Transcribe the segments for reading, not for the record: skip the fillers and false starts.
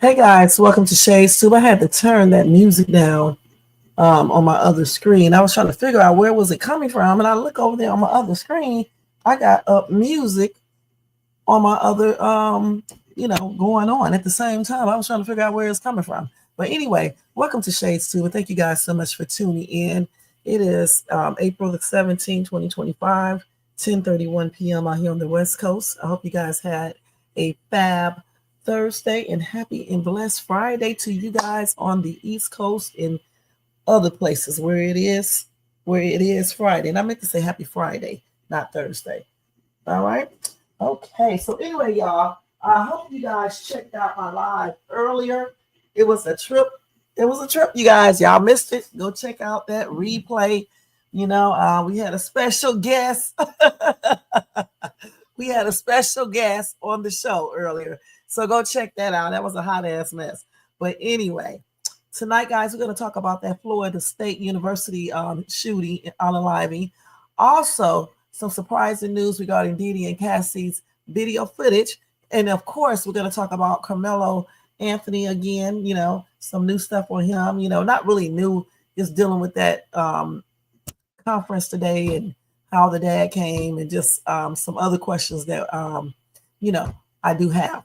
Hey guys, welcome to Shades Tube. I had to turn that music down on my other screen. I was trying to figure out where was it coming from, and I look over there on my other screen. I got up music on my other, going on at the same time. I was trying to figure out where it's coming from. But anyway, welcome to Shades Tube, and thank you guys so much for tuning in. It is April the 17th, 2025, 10:31 p.m. out here on the West Coast. I hope you guys had a fab Thursday and happy and blessed Friday to you guys on the East Coast and other places where it is Friday. And I meant to say happy Friday, not Thursday. All right. Okay. So anyway, y'all, I hope you guys checked out my live earlier. It was a trip. It was a trip, you guys. Y'all missed it. Go check out that replay. We had a special guest. We had a special guest on the show earlier. So go check that out. That was a hot ass mess. But anyway, tonight, guys, we're going to talk about that Florida State University shooting on unaliving. Also, some surprising news regarding Diddy and Cassie's video footage. And of course, we're going to talk about Carmelo Anthony again. Some new stuff on him. Not really new, just dealing with that conference today and how the dad came and just some other questions that, I do have.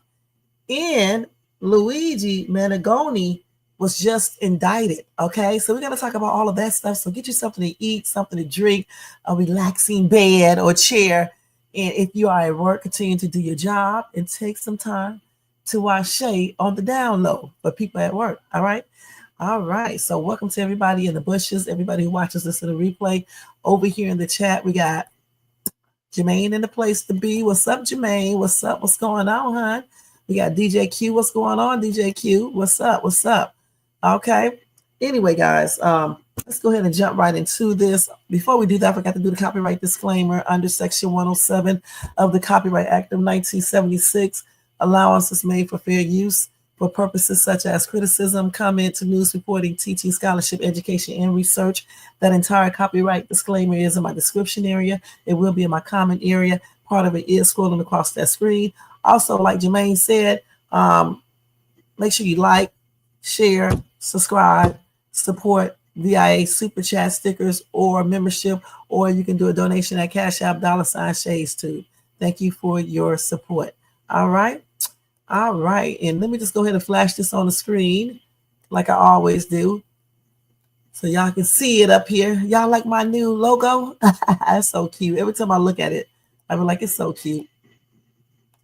And luigimangione was just indicted. Okay, so we're going to talk about all of that stuff. So get you something to eat, something to drink, a relaxing bed or chair. And if you are at work, continue to do your job and take some time to watch Shay on the down low for people at work. All right. All right. So welcome to everybody in the bushes, everybody who watches this in the replay. Over here in the chat, we got Jermaine in the place to be. What's up, Jermaine? What's up? What's going on, hon? We got DJ Q. What's going on, DJ Q? What's up? What's up? Okay. Anyway, guys, let's go ahead and jump right into this. Before we do that, I forgot to do the copyright disclaimer under Section 107 of the Copyright Act of 1976. Allowance is made for fair use for purposes such as criticism, comment, news reporting, teaching, scholarship, education, and research. That entire copyright disclaimer is in my description area. It will be in my comment area. Part of it is scrolling across that screen. Also, like Jermaine said, make sure you like, share, subscribe, support VIA Super Chat stickers or membership, or you can do a donation at Cash App $Shades Tube. Thank you for your support. All right. All right. And let me just go ahead and flash this on the screen like I always do, so y'all can see it up here. Y'all like my new logo? It's so cute. Every time I look at it, I be like, it's so cute.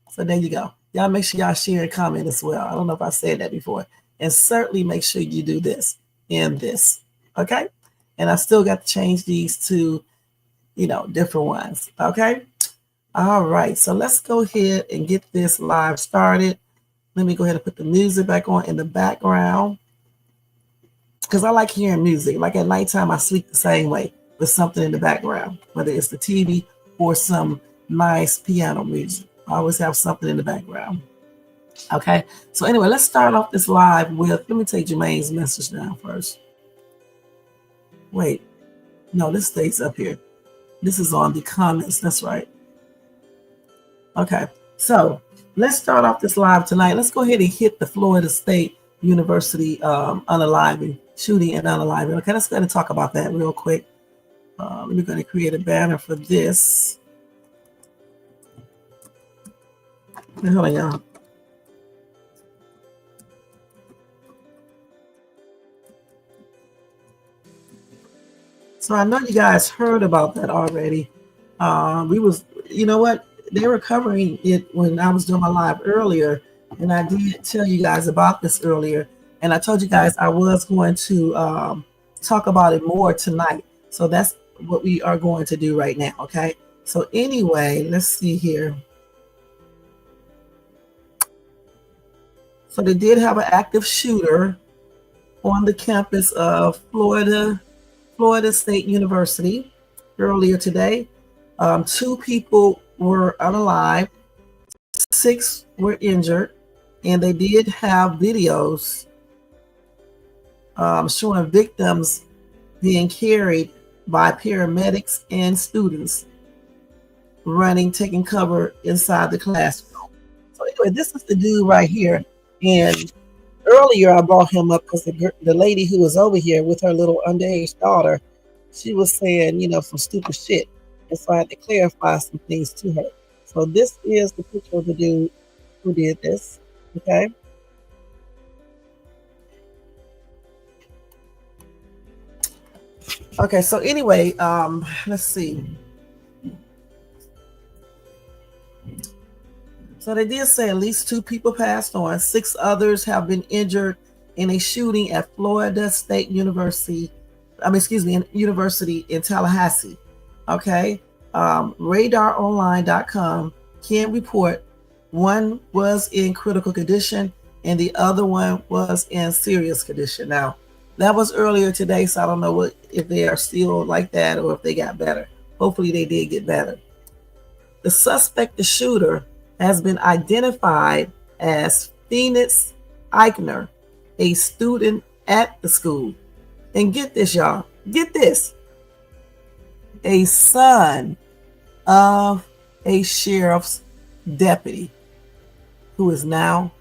So there you go. Y'all make sure y'all share and comment as well. I don't know if I said that before. And certainly make sure you do this and this. Okay? And I still got to change these to, different ones. Okay? All right. So let's go ahead and get this live started. Let me go ahead and put the music back on in the background, because I like hearing music. Like at nighttime, I sleep the same way with something in the background, whether it's the TV or some nice piano music. I always have something in the background. Okay. So anyway, let's start off this live with, let me take Jermaine's message down first. Wait, no, this stays up here. This is on the comments. That's right. Okay. So let's start off this live tonight. Let's go ahead and hit the Florida State University unaliving, shooting and unaliving. Okay. Let's go ahead and talk about that real quick. We're going to create a banner for this. Hold on, y'all. So I know you guys heard about that already. You know what? They were covering it when I was doing my live earlier, and I did tell you guys about this earlier. And I told you guys I was going to talk about it more tonight. So that's what we are going to do right now. Okay. So anyway, let's see here. So they did have an active shooter on the campus of Florida State University earlier today. 2 people were unalive, 6 were injured, and they did have videos showing victims being carried by paramedics and students taking cover inside the classroom. So anyway, this is the dude right here. And Earlier, I brought him up because the lady who was over here with her little underage daughter, she was saying, some stupid shit. And so I had to clarify some things to her. So this is the picture of the dude who did this. Okay. Okay. So anyway, let's see. So they did say at least 2 people passed on. 6 others have been injured in a shooting at Florida State University. University in Tallahassee. Okay. RadarOnline.com can report one was in critical condition and the other one was in serious condition. Now, that was earlier today, so I don't know if they are still like that or if they got better. Hopefully they did get better. The suspect, the shooter, has been identified as Phoenix Eichner, a student at the school. And get this, y'all. Get this. A son of a sheriff's deputy who is now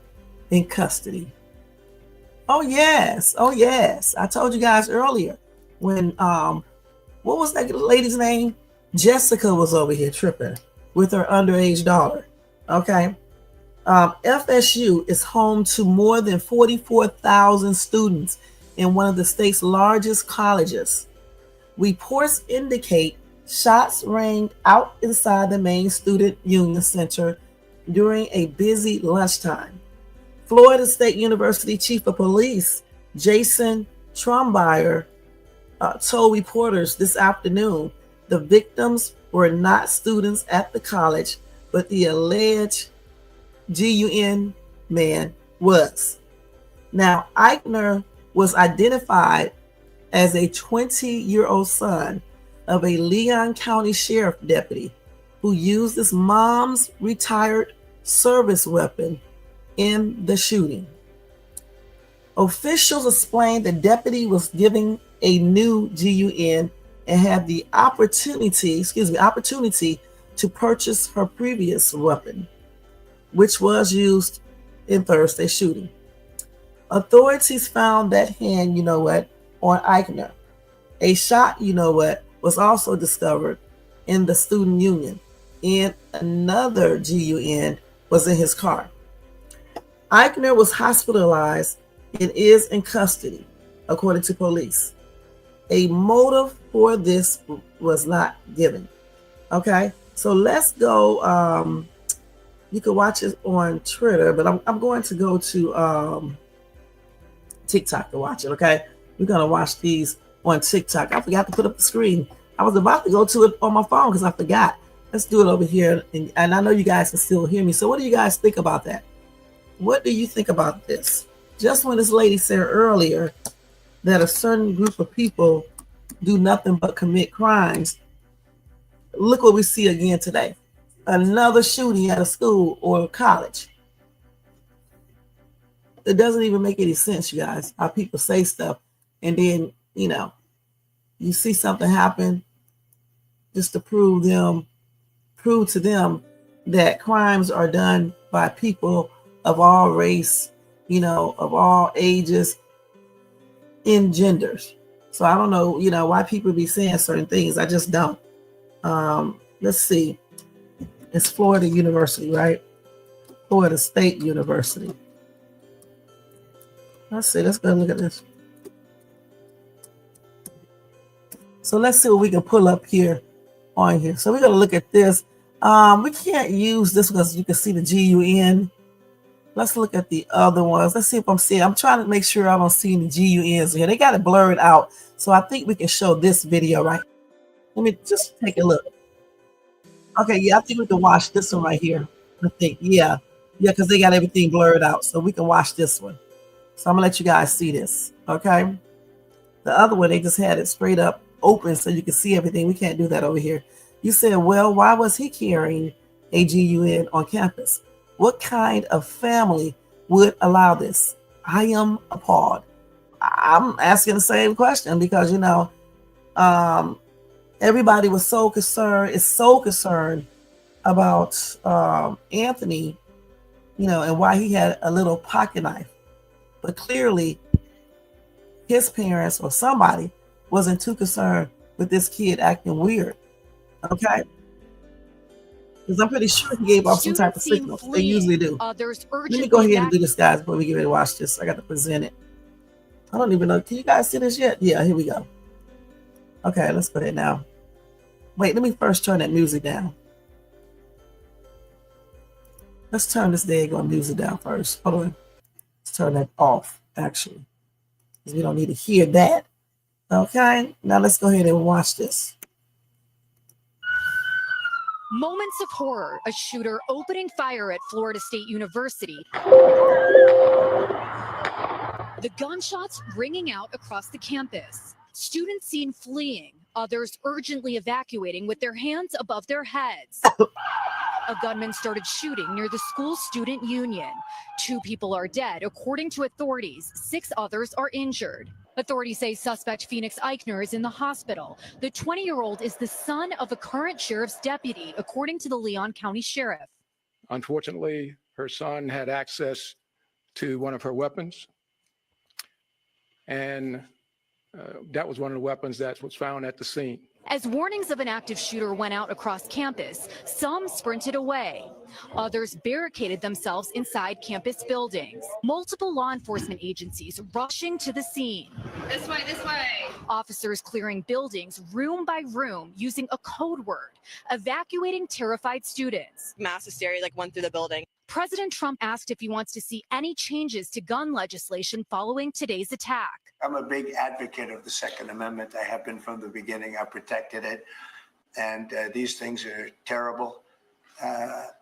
in custody. Oh, yes. Oh, yes. I told you guys earlier when, what was that lady's name? Jessica was over here tripping with her underage daughter. Okay. FSU is home to more than 44,000 students in one of the state's largest colleges. Reports indicate shots rang out inside the main student union center during a busy lunchtime. Florida State University Chief of Police Jason Trombier told reporters this afternoon the victims were not students at the college, but the alleged GUN man was. Now, Eichner was identified as a 20-year-old son of a Leon County Sheriff deputy who used his mom's retired service weapon in the shooting. Officials explained the deputy was giving a new GUN and had the opportunity to purchase her previous weapon, which was used in Thursday's shooting. Authorities found that hand, on Eichner. A shot, was also discovered in the student union, and another GUN was in his car. Eichner was hospitalized and is in custody, according to police. A motive for this was not given. Okay, so let's go. You can watch it on Twitter, but I'm going to go to TikTok to watch it. Okay, we're gonna watch these on TikTok. I forgot to put up the screen. I was about to go to it on my phone because I forgot. Let's do it over here, and I know you guys can still hear me. So, what do you guys think about that? What do you think about this? Just when this lady said earlier that a certain group of people do nothing but commit crimes, look what we see again today. Another shooting at a school or a college. It doesn't even make any sense, you guys, how people say stuff. And then, you see something happen just to prove to them that crimes are done by people of all race, of all ages, in genders. So I don't know, why people be saying certain things. I just don't. Let's see. It's Florida University, right? Florida State University. Let's see. Let's go look at this. So let's see what we can pull up here on here. So we're going to look at this. We can't use this because you can see the GUN. Let's look at the other ones. Let's see if I'm seeing. I'm trying to make sure I don't see any GUNs here. They got it blurred out. So I think we can show this video, right? Let me just take a look. Okay, yeah, I think we can watch this one right here. I think, yeah, because they got everything blurred out. So we can watch this one. So I'm going to let you guys see this, okay? The other one, they just had it straight up open so you can see everything. We can't do that over here. You said, well, why was he carrying a GUN on campus? What kind of family would allow this? I am appalled. I'm asking the same question because, everybody was so concerned about Anthony, and why he had a little pocket knife. But clearly, his parents or somebody wasn't too concerned with this kid acting weird. Okay? Because I'm pretty sure he gave off some type of signal. They usually do. Let me go ahead and do this, guys, before we get ready to watch this. I got to present it. I don't even know. Can you guys see this yet? Yeah, here we go. Okay, let's put it now. Wait, let me first turn that music down. Let's turn this daggone music down first. Hold on. Let's turn that off, actually. Because we don't need to hear that. Okay, now let's go ahead and watch this. Moments of horror, a shooter opening fire at Florida State University. The gunshots ringing out across the campus. Students seen fleeing, others urgently evacuating with their hands above their heads. A gunman started shooting near the school student union. 2 people are dead, according to authorities. 6 others are injured. Authorities say suspect Phoenix Eichner is in the hospital. The 20-year-old is the son of a current sheriff's deputy, according to the Leon County Sheriff. Unfortunately, her son had access to one of her weapons, and that was one of the weapons that was found at the scene. As warnings of an active shooter went out across campus, some sprinted away. Others barricaded themselves inside campus buildings. Multiple law enforcement agencies rushing to the scene. This way, this way. Officers clearing buildings room by room using a code word, evacuating terrified students. Mass hysteria went through the building. President Trump asked if he wants to see any changes to gun legislation following today's attack. I'm a big advocate of the Second Amendment. I have been from the beginning. I protected it. And these things are terrible.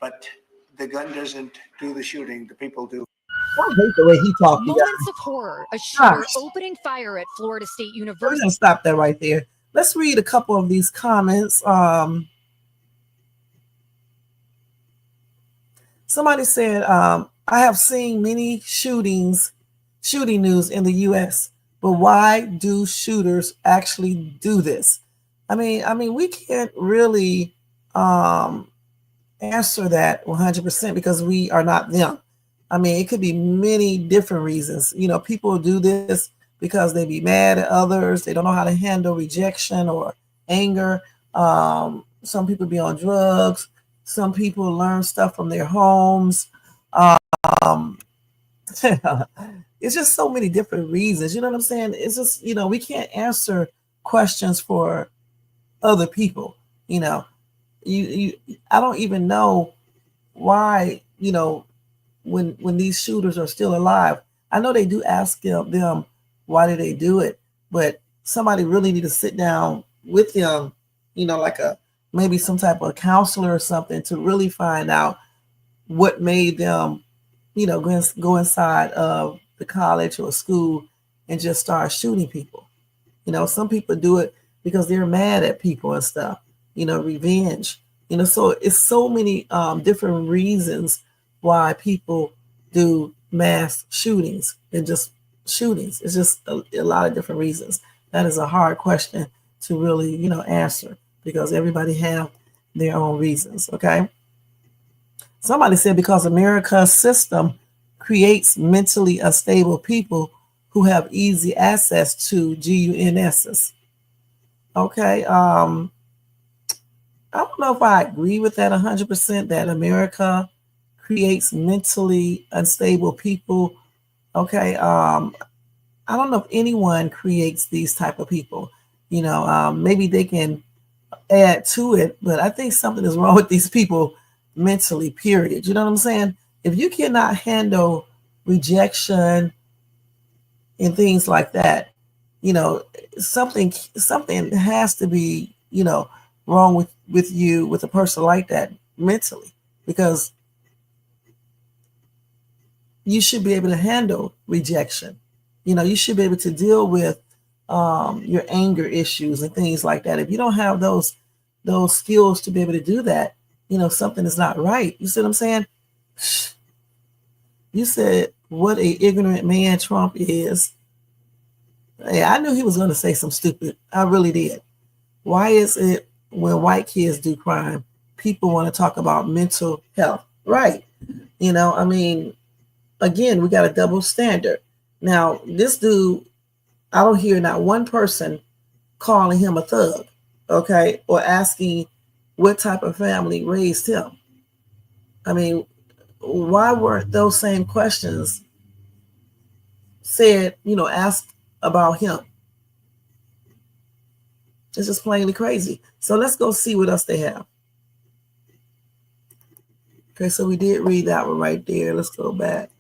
But the gun doesn't do the shooting. The people do. I hate the way he talks. Moments of horror. A shooter opening fire at Florida State University. We're going to stop that right there. Let's read a couple of these comments. Somebody said, I have seen many shooting news in the U.S., but why do shooters actually do this? I mean, we can't really answer that 100% because we are not them. I mean, it could be many different reasons. You know, people do this because they be mad at others. They don't know how to handle rejection or anger. Some people be on drugs. Some people learn stuff from their homes. It's just so many different reasons. You know what I'm saying? It's just, you know, we can't answer questions for other people. You know, I don't even know why, you know, when these shooters are still alive. I know they do ask them why did they do it, but somebody really need to sit down with them, you know, like maybe some type of counselor or something to really find out what made them, you know, go inside of the college or school and just start shooting people. You know, some people do it because they're mad at people and stuff, you know, revenge, you know, so it's so many different reasons why people do mass shootings and just shootings. It's just a lot of different reasons. That is a hard question to really, you know, answer because everybody have their own reasons. Okay. Somebody said because America's system creates mentally unstable people who have easy access to GUNSs. Okay. I don't know if I agree with that 100% that America creates mentally unstable people. Okay. I don't know if anyone creates these type of people. You know, maybe they can add to it, but I think something is wrong with these people mentally, period. You know what I'm saying? If you cannot handle rejection and things like that, you know, something has to be, you know, wrong with you, with a person like that mentally, because you should be able to handle rejection. You know, you should be able to deal with your anger issues and things like that. If you don't have those skills to be able to do that, you know, something is not right. You see what I'm saying? You said what a ignorant man Trump is. Hey, I knew he was going to say some stupid. I really did. Why is it when white kids do crime, people want to talk about mental health? Right. You know, I mean, again, we got a double standard. Now, this dude, I don't hear not one person calling him a thug, okay, or asking what type of family raised him. I mean, why weren't those same questions said, asked about him? It's just plainly crazy. So let's go see what else they have. Okay, so we did read that one right there. Let's go back.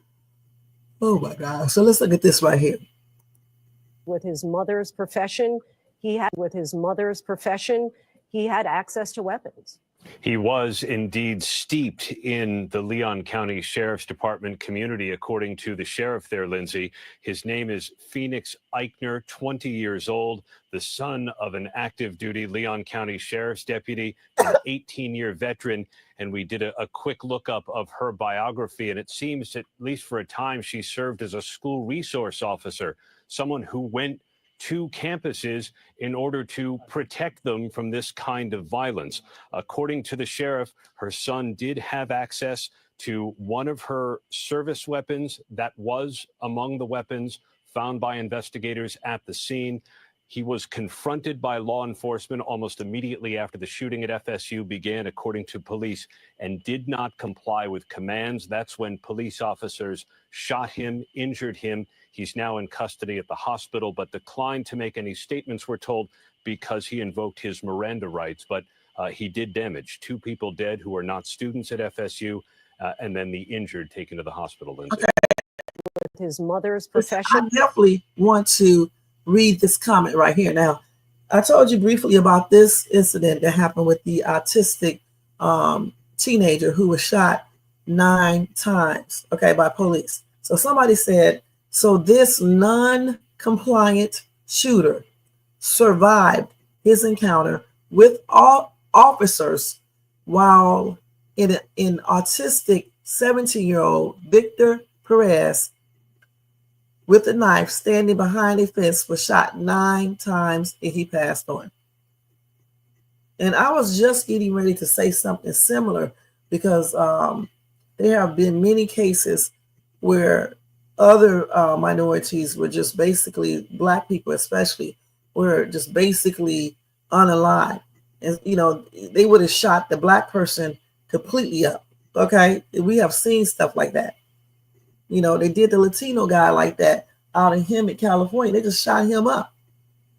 Oh my God. So let's look at this right here. With his mother's profession, he had access to weapons. He was indeed steeped in the Leon County Sheriff's Department community, according to the sheriff there, Lindsay. His name is Phoenix Eichner, 20 years old, the son of an active duty Leon County Sheriff's deputy, an 18-year veteran. And we did a quick lookup of her biography, and it seems, at least for a time, she served as a school resource officer, someone who went to campuses in order to protect them from this kind of violence. According to the sheriff, her son did have access to one of her service weapons that was among the weapons found by investigators at the scene. He was confronted by law enforcement almost immediately after the shooting at FSU began, according to police, and did not comply with commands. That's when police officers shot him, injured him. He's now in custody at the hospital, but declined to make any statements, we're told, because he invoked his Miranda rights. But he did damage. 2 people dead who are not students at FSU, and then the injured taken to the hospital. Lindsay. Okay. With his mother's profession. I definitely want to read this comment right here. Now, I told you briefly about this incident that happened with the autistic teenager who was shot 9 times, okay, by police. So somebody said, so this non-compliant shooter survived his encounter with all officers while in autistic 17-year-old Victor Perez with a knife standing behind a fence was shot 9 times and he passed on. And I was just getting ready to say something similar because there have been many cases where other minorities were just basically, Black people especially, were just basically unalive. And, they would have shot the Black person completely up. Okay. We have seen stuff like that. They did the Latino guy like that out in Hemet, California. They just shot him up.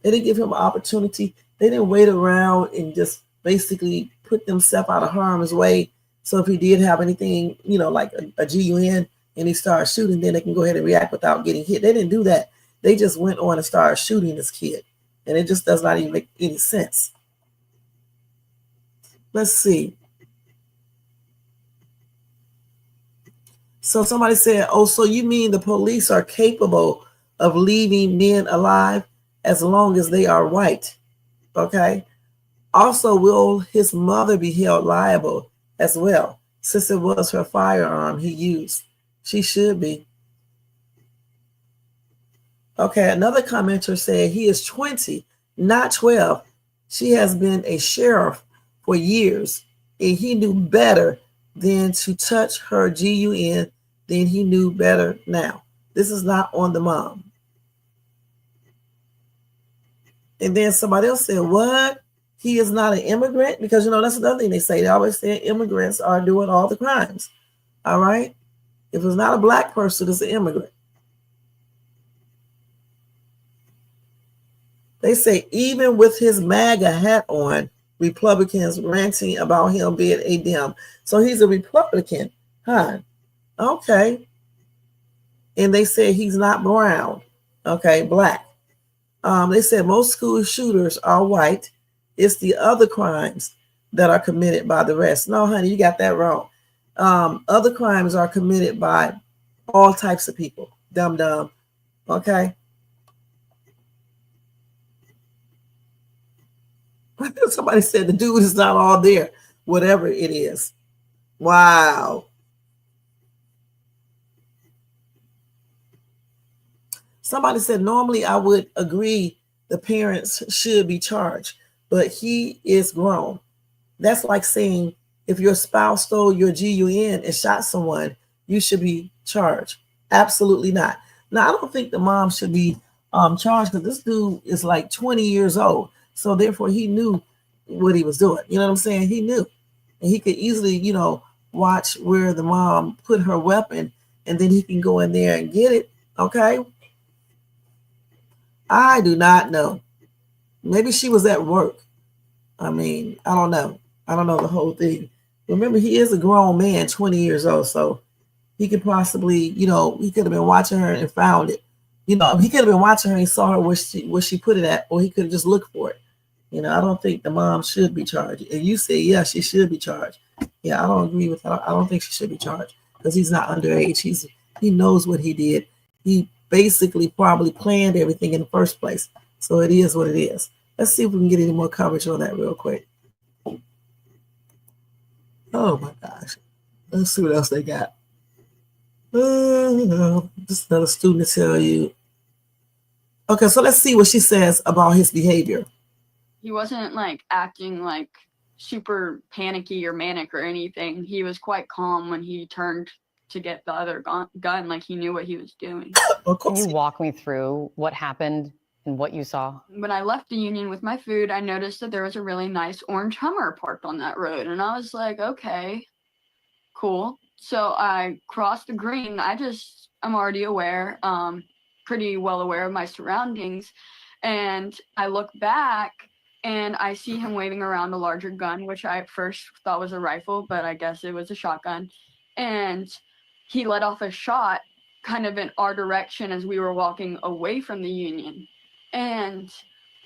They didn't give him an opportunity. They didn't wait around and just basically put themselves out of harm's way. So if he did have anything, like a GUN and he started shooting, then they can go ahead and react without getting hit. They didn't do that. They just went on and started shooting this kid. And it just does not even make any sense. Let's see. So somebody said, oh, so you mean the police are capable of leaving men alive as long as they are white? Okay. Also, will his mother be held liable as well, since it was her firearm he used? She should be. Okay, another commenter said he is 20, not 12. She has been a sheriff for years, and he knew better than to touch her GUN. Then he knew better now. This is not on the mom. And then somebody else said, what? He is not an immigrant? Because, that's another thing they say. They always say immigrants are doing all the crimes. All right? If it's not a Black person, it's an immigrant. They say even with his MAGA hat on, Republicans ranting about him being a Dem. So he's a Republican, huh? Okay. And they say he's not brown. Okay, Black. They said most school shooters are white. It's the other crimes that are committed by the rest. No, honey, you got that wrong. Other crimes are committed by all types of people. Dumb. Okay. Somebody said the dude is not all there, whatever it is. Wow. Somebody said, normally I would agree the parents should be charged, but he is grown. That's like saying if your spouse stole your GUN and shot someone, you should be charged. Absolutely not. Now, I don't think the mom should be charged because this dude is like 20 years old. So therefore, he knew what he was doing. You know what I'm saying? He knew. And he could easily, watch where the mom put her weapon, and then he can go in there and get it. Okay? I do not know. Maybe she was at work. I mean, I don't know. I don't know the whole thing. Remember, he is a grown man, 20 years old. So he could possibly, he could have been watching her and found it. He could have been watching her and saw her where she put it at, or he could have just looked for it. I don't think the mom should be charged. And you say, yeah, she should be charged. Yeah, I don't agree with that. I don't think she should be charged because he's not underage. He knows what he did. He basically probably planned everything in the first place. So it is what it is. Let's see if we can get any more coverage on that real quick. Oh my gosh. Let's see what else they got. Just another student to tell you. Okay, so let's see what she says about his behavior. He wasn't like acting like super panicky or manic or anything. He was quite calm when he turned to get the other gun, like he knew what he was doing. Can you walk me through what happened and what you saw? When I left the Union with my food, I noticed that there was a really nice orange Hummer parked on that road. And I was like, okay, cool. So I crossed the green. I'm already aware, pretty well aware of my surroundings. And I look back and I see him waving around a larger gun, which I at first thought was a rifle, but I guess it was a shotgun. And he let off a shot kind of in our direction as we were walking away from the Union. And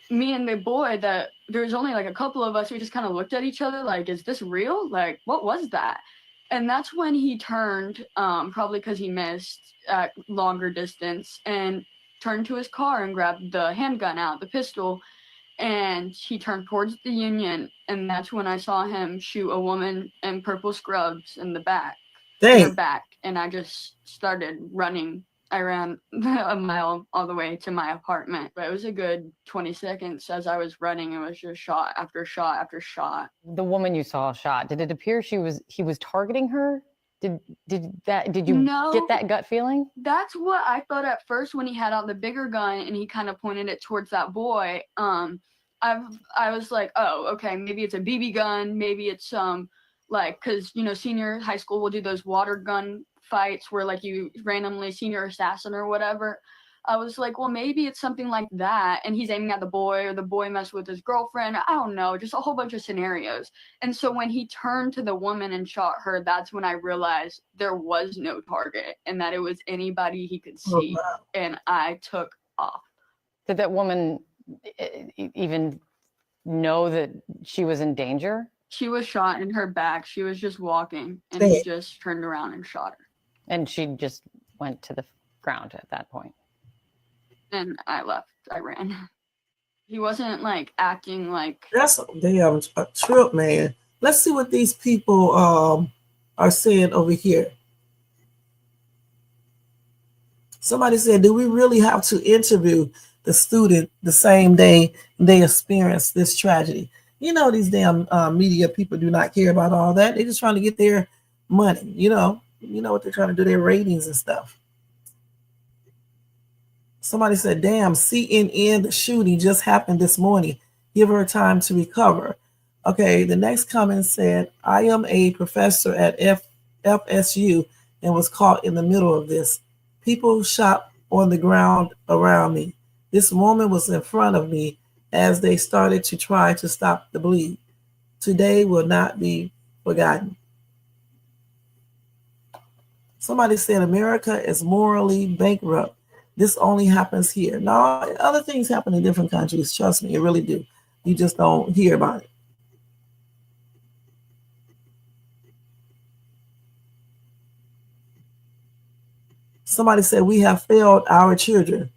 me and the boy, that there's only like a couple of us, we just kind of looked at each other like, is this real? Like, what was that? And that's when he turned, probably because he missed at longer distance, and turned to his car and grabbed the handgun out, the pistol, and he turned towards the Union. And that's when I saw him shoot a woman in purple scrubs in the back. Dang. Her back. And I just started running. I ran a mile all the way to my apartment, but it was a good 20 seconds as I was running. It was just shot after shot after shot. The woman you saw shot, did it appear he was targeting her? Did you get that gut feeling? That's what I thought at first when he had out the bigger gun and he kind of pointed it towards that boy. I was like, oh, okay, maybe it's a BB gun, maybe it's because senior high school will do those water gun fights where like you randomly senior assassin or whatever. I was like, well, maybe it's something like that, and he's aiming at the boy, or the boy messed with his girlfriend. I don't know, just a whole bunch of scenarios. And so when he turned to the woman and shot her, that's when I realized there was no target and that it was anybody he could see. Oh, wow. And I took off. Did that woman even know that she was in danger? She was shot in her back. She was just walking, and he just turned around and shot her. And she just went to the ground at that point. And I left. I ran. He wasn't like acting like. That's a damn trip, man. Let's see what these people are saying over here. Somebody said, do we really have to interview the student the same day they experienced this tragedy? These damn media people do not care about all that. They're just trying to get their money. You know what they're trying to do, their ratings and stuff. Somebody said, damn, CNN, the shooting just happened this morning. Give her time to recover. Okay, the next comment said, I am a professor at FSU and was caught in the middle of this. People shot on the ground around me. This woman was in front of me as they started to try to stop the bleed. Today will not be forgotten. Somebody said America is morally bankrupt. This only happens here. No, other things happen in different countries. Trust me, it really do. You just don't hear about it. Somebody said we have failed our children.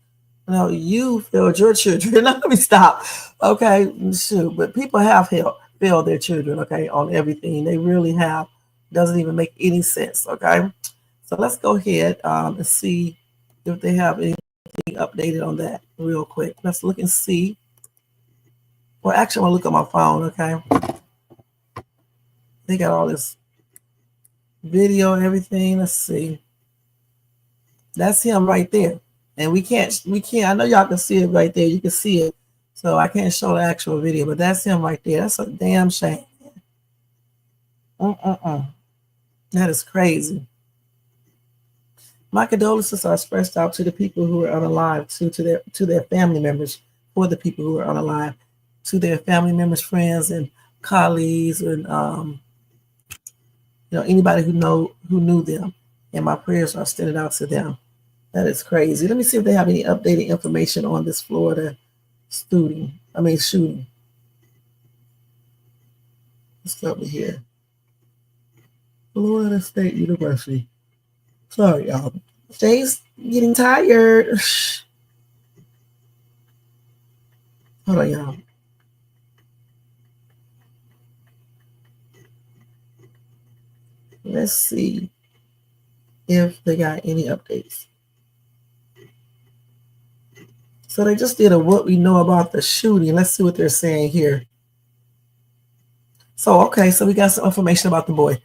No, you failed your children. Let me stop. Okay, shoot. But people have failed their children, okay, on everything. They really have. Doesn't even make any sense, okay? So let's go ahead and see if they have anything updated on that real quick. Let's look and see. Well, actually, I'm going to look at my phone, okay? They got all this video and everything. Let's see. That's him right there. And we can't, I know y'all can see it right there. You can see it. So I can't show the actual video, but that's him right there. That's a damn shame. That is crazy. My condolences are expressed out to the people who are unalive, to their family members, for the people who are unalive, to their family members, friends, and colleagues, and anybody who knew them. And my prayers are extended out to them. That is crazy. Let me see if they have any updated information on this Florida shooting. Let's go over here. Florida State University. Sorry, y'all. Jay's getting tired. Hold on, y'all. Let's see if they got any updates. So they just did a what we know about the shooting. Let's see what they're saying here. So, okay, so we got some information about the boy.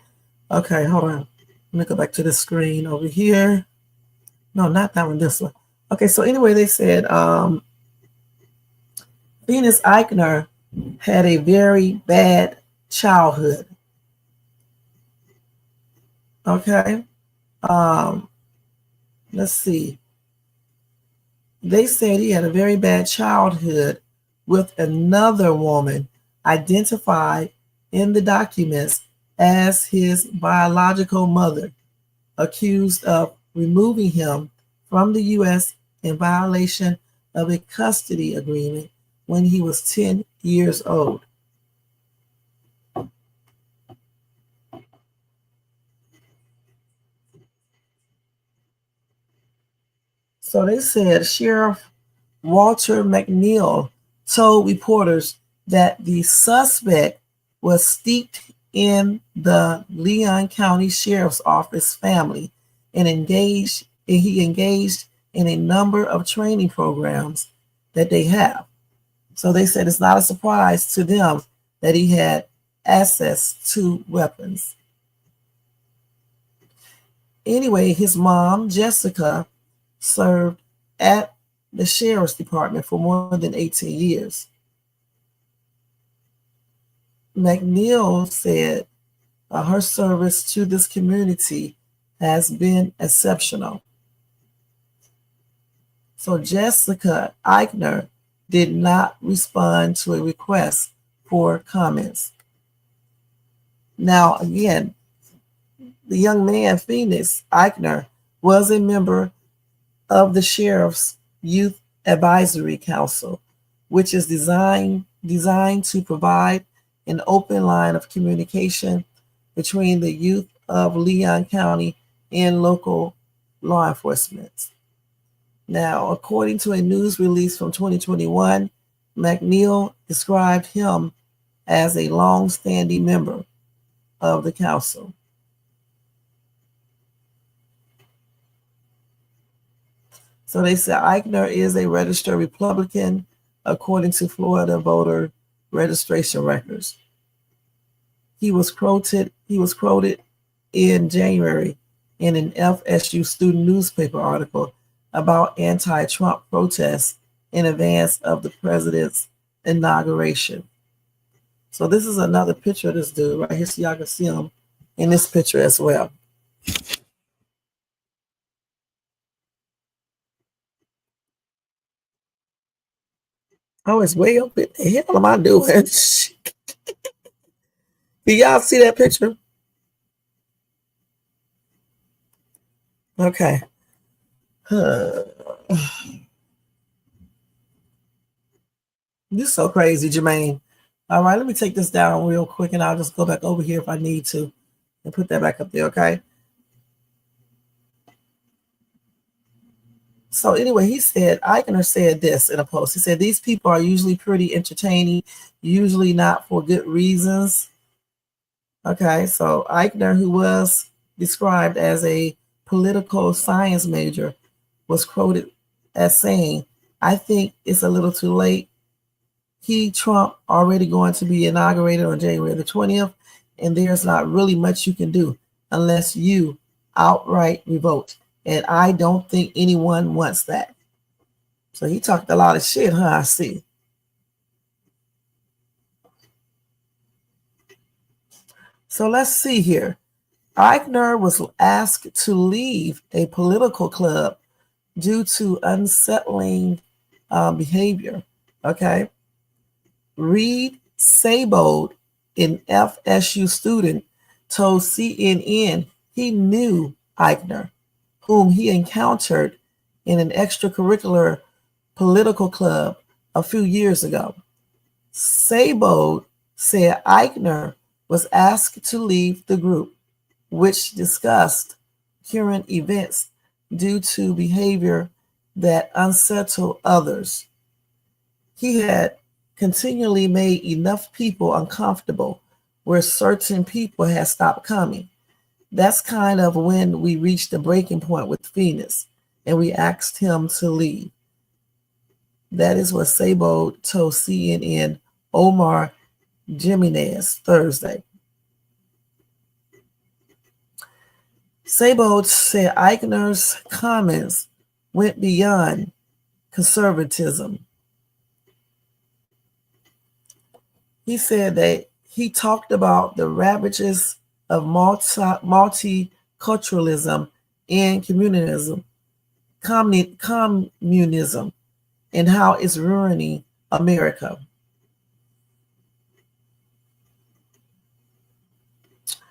Okay, hold on. Let me go back to the screen over here. No, not that one, this one. Okay, so anyway, they said Venus Eichner had a very bad childhood. Okay. Let's see. They said he had a very bad childhood with another woman identified in the documents as his biological mother, accused of removing him from the U.S. in violation of a custody agreement when he was 10 years old. So they said Sheriff Walter McNeil told reporters that the suspect was steeped in the Leon County Sheriff's Office family and he engaged in a number of training programs that they have. So they said it's not a surprise to them that he had access to weapons. Anyway, his mom, Jessica, served at the Sheriff's Department for more than 18 years. McNeil said her service to this community has been exceptional. So Jessica Eichner did not respond to a request for comments. Now, again, the young man, Phoenix Eichner, was a member of the Sheriff's Youth Advisory Council, which is designed to provide an open line of communication between the youth of Leon County and local law enforcement. Now, according to a news release from 2021, McNeil described him as a long-standing member of the council. So they said Eichner is a registered Republican, according to Florida voter registration records. He was quoted in January in an FSU student newspaper article about anti-Trump protests in advance of the president's inauguration. So this is another picture of this dude right here, so y'all can see him in this picture as well. Oh, it's way up. What the hell am I doing? Do y'all see that picture? Okay. This is so crazy, Jermaine. All right, let me take this down real quick, and I'll just go back over here if I need to and put that back up there, okay? So anyway, Eichner said this in a post. He said, these people are usually pretty entertaining, usually not for good reasons. Okay, so Eichner, who was described as a political science major, was quoted as saying, I think it's a little too late. Trump already going to be inaugurated on January the 20th, and there's not really much you can do unless you outright revolt. And I don't think anyone wants that. So he talked a lot of shit, huh? I see. So let's see here. Eichner was asked to leave a political club due to unsettling behavior. Okay. Reed Sabold, an FSU student, told CNN he knew Eichner, whom he encountered in an extracurricular political club a few years ago. Sabold said Eichner was asked to leave the group, which discussed current events due to behavior that unsettled others. He had continually made enough people uncomfortable where certain people had stopped coming. That's kind of when we reached the breaking point with Phoenix, and we asked him to leave. That is what Sabold told CNN Omar Jimenez Thursday. Sabold said Eichner's comments went beyond conservatism. He said that he talked about the ravages of multiculturalism and communism, and how it's ruining America.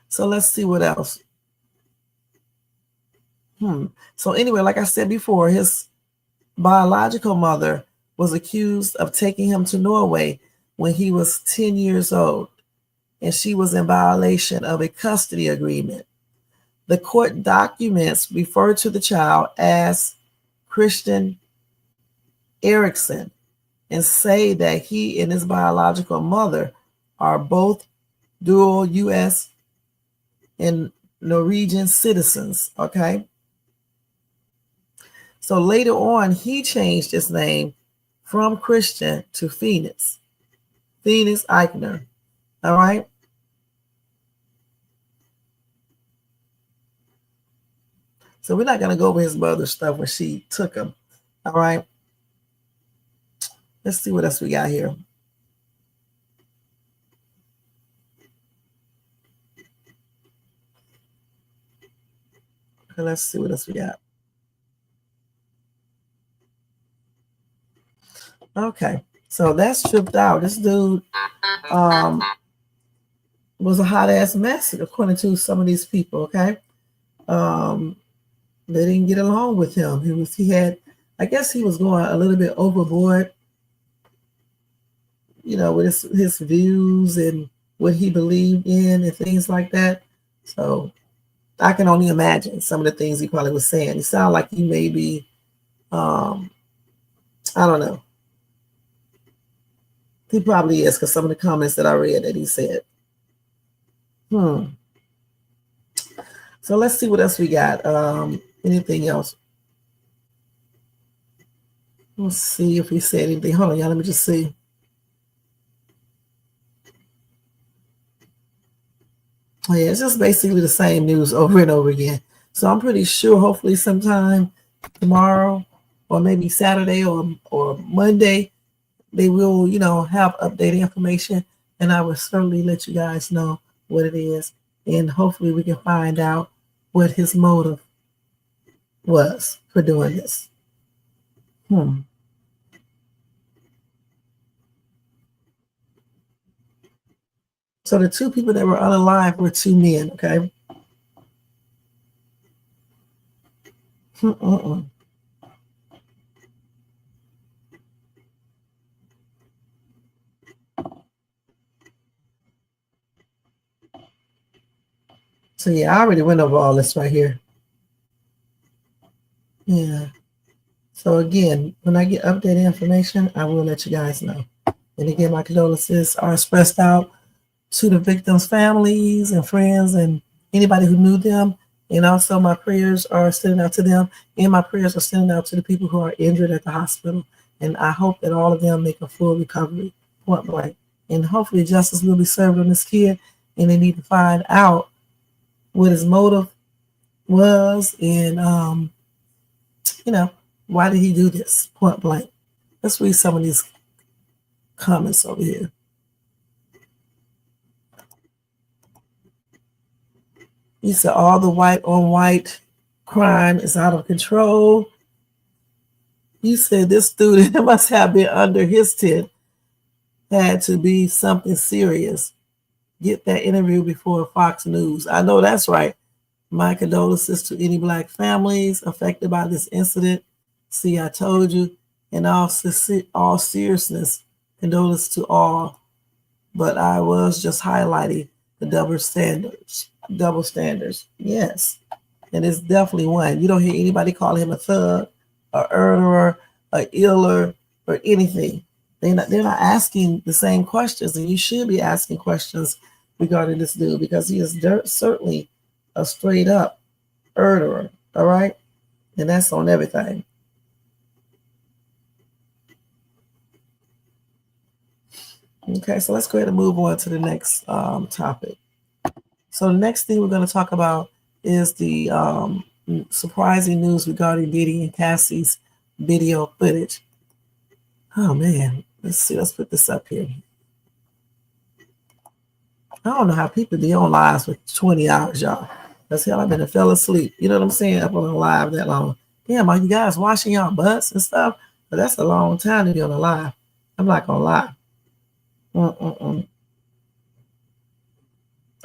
So let's see what else. So anyway, like I said before, his biological mother was accused of taking him to Norway when he was 10 years old, and she was in violation of a custody agreement. The court documents refer to the child as Christian Erickson and say that he and his biological mother are both dual U.S. and Norwegian citizens, okay? So later on, he changed his name from Christian to Phoenix Eichner, all right? So we're not going to go over his mother's stuff when she took him, all right? Let's see what else we got here. Okay, let's see what else we got. Okay, so that's tripped out. This dude was a hot ass mess, according to some of these people. Okay, they didn't get along with him. I guess he was going a little bit overboard, with his views and what he believed in and things like that. So I can only imagine some of the things he probably was saying. It sounded like he may be, I don't know. He probably is, because some of the comments that I read that he said. So let's see what else we got. Anything else? Let's see if we said anything. Hold on, y'all. Let me just see. Oh, yeah, it's just basically the same news over and over again. So I'm pretty sure hopefully sometime tomorrow or maybe Saturday or Monday, they will, have updated information, and I will certainly let you guys know what it is. And hopefully we can find out what his motive was for doing this. So the two people that were unalive were two men, okay? So yeah, I already went over all this right here. Yeah. So again, when I get updated information, I will let you guys know. And again, my condolences are expressed out to the victims' families and friends and anybody who knew them. And also my prayers are sending out to them, and my prayers are sending out to the people who are injured at the hospital. And I hope that all of them make a full recovery, point blank. And hopefully justice will be served on this kid, and they need to find out what his motive was and, why did he do this, point blank. Let's read some of these comments over here. You said all the white on white crime is out of control. You said this student must have been under his tent. Had to be something serious. Get that interview before Fox News. I know that's right. My condolences to any Black families affected by this incident. See, I told you. In all seriousness, condolences to all. But I was just highlighting the double standards. Double standards. Yes. And it's definitely one. You don't hear anybody call him a thug, a murderer, a iller, or anything. They're not asking the same questions, and you should be asking questions regarding this dude because he is certainly a straight up murderer. All right, and that's on everything. Okay, so let's go ahead and move on to the next topic. So the next thing we're going to talk about is the surprising news regarding Diddy and Cassie's video footage. Oh man, let's see. Let's put this up here. I don't know how people be on lives for 20 hours, y'all. That's hell, I've been fell asleep. You know what I'm saying? Up on a live that long. Damn, are you guys washing y'all butts and stuff? But that's a long time to be on a live. I'm not gonna lie. I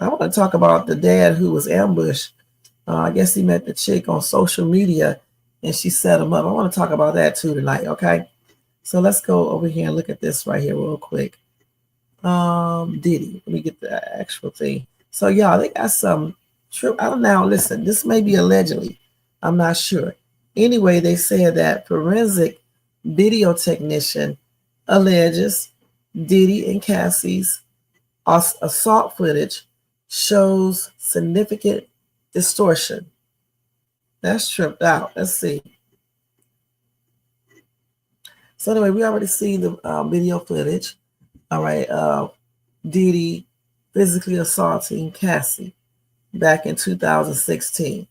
want to talk about the dad who was ambushed. I guess he met the chick on social media and she set him up. I want to talk about that too tonight, okay? So let's go over here and look at this right here real quick. Diddy. Let me get the actual thing. So y'all, they got some true. I don't know. Listen, this may be allegedly. I'm not sure. Anyway, they said that forensic video technician alleges Diddy and Cassie's assault footage shows significant distortion. That's tripped out. Let's see. So anyway, we already seen the video footage. All right, Diddy physically assaulting Cassie back in 2016.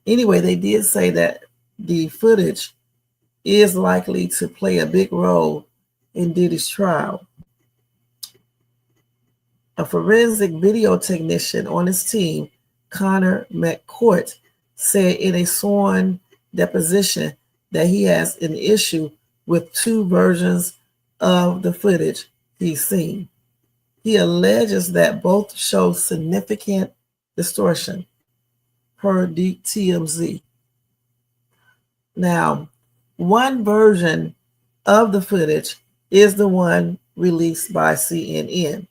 Anyway, they did say that the footage is likely to play a big role in Diddy's trial. A forensic video technician on his team, Connor McCourt, said in a sworn deposition that he has an issue with two versions of the footage he's seen. He alleges that both show significant distortion, per TMZ. Now, one version of the footage is the one released by CNN.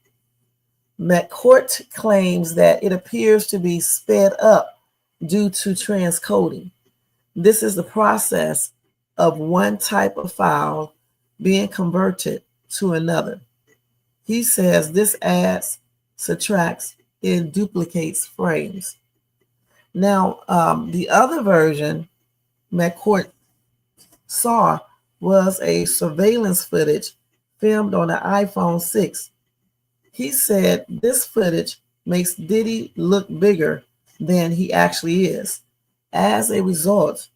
McCourt claims that it appears to be sped up due to transcoding. This is the process of one type of file being converted to another. He says this adds, subtracts, and duplicates frames. Now, the other version McCourt saw was a surveillance footage filmed on an iPhone 6. He said this footage makes Diddy look bigger than he actually is. As a result,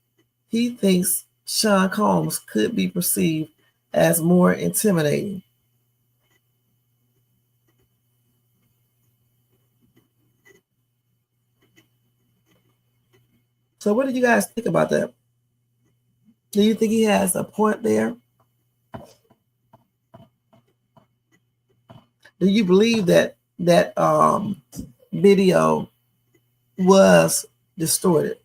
he thinks Sean Combs could be perceived as more intimidating. So what do you guys think about that? Do you think he has a point there? Do you believe that video was distorted?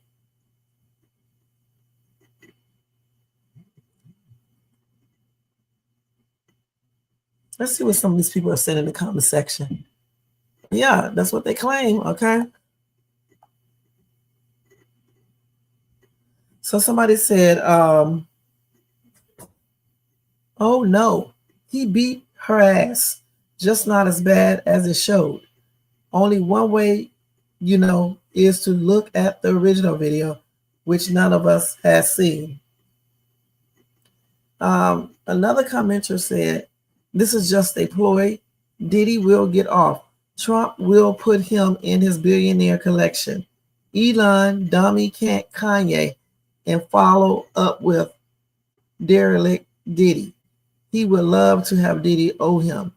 Let's see what some of these people are saying in the comment section. Yeah, that's what they claim, okay? So somebody said, oh no, he beat her ass, just not as bad as it showed. Only one way, is to look at the original video, which none of us has seen. Another commenter said, this is just a ploy. Diddy will get off. Trump will put him in his billionaire collection. Elon, dummy, Kanye, and follow up with derelict Diddy. He would love to have Diddy owe him.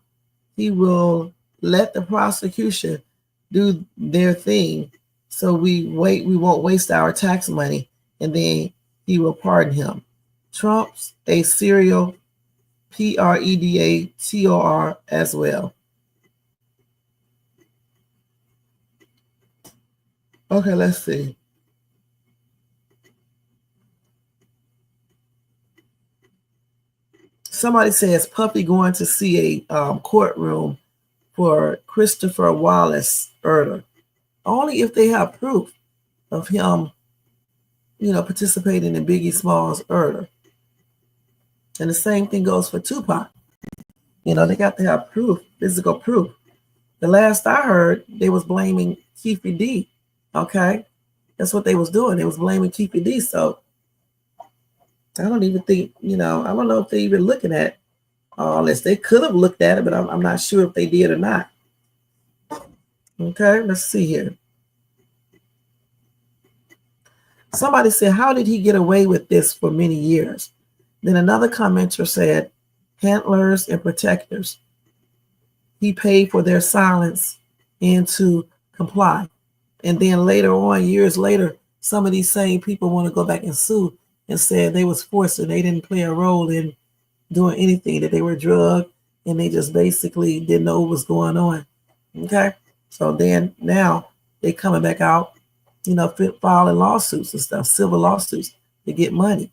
He will let the prosecution do their thing so we won't waste our tax money, and then he will pardon him. Trump's a serial predator as well. Okay, let's see. Somebody says Puffy going to see a courtroom for Christopher Wallace murder. Only if they have proof of him, participating in Biggie Smalls' murder. And the same thing goes for Tupac. They got to have proof, physical proof. The last I heard, they was blaming Keefy D. Okay? That's what they was doing. They was blaming Keefy D. So I don't even think, I don't know if they even looking at all this. They could have looked at it, but I'm not sure if they did or not. Okay, let's see here. Somebody said, how did he get away with this for many years? Then another commenter said, handlers and protectors. He paid for their silence and to comply. And then later on, years later, some of these same people want to go back and sue and said they was forced and they didn't play a role in doing anything, that they were drugged and they just basically didn't know what was going on. Okay? So then now they coming back out, filing lawsuits and stuff, civil lawsuits to get money,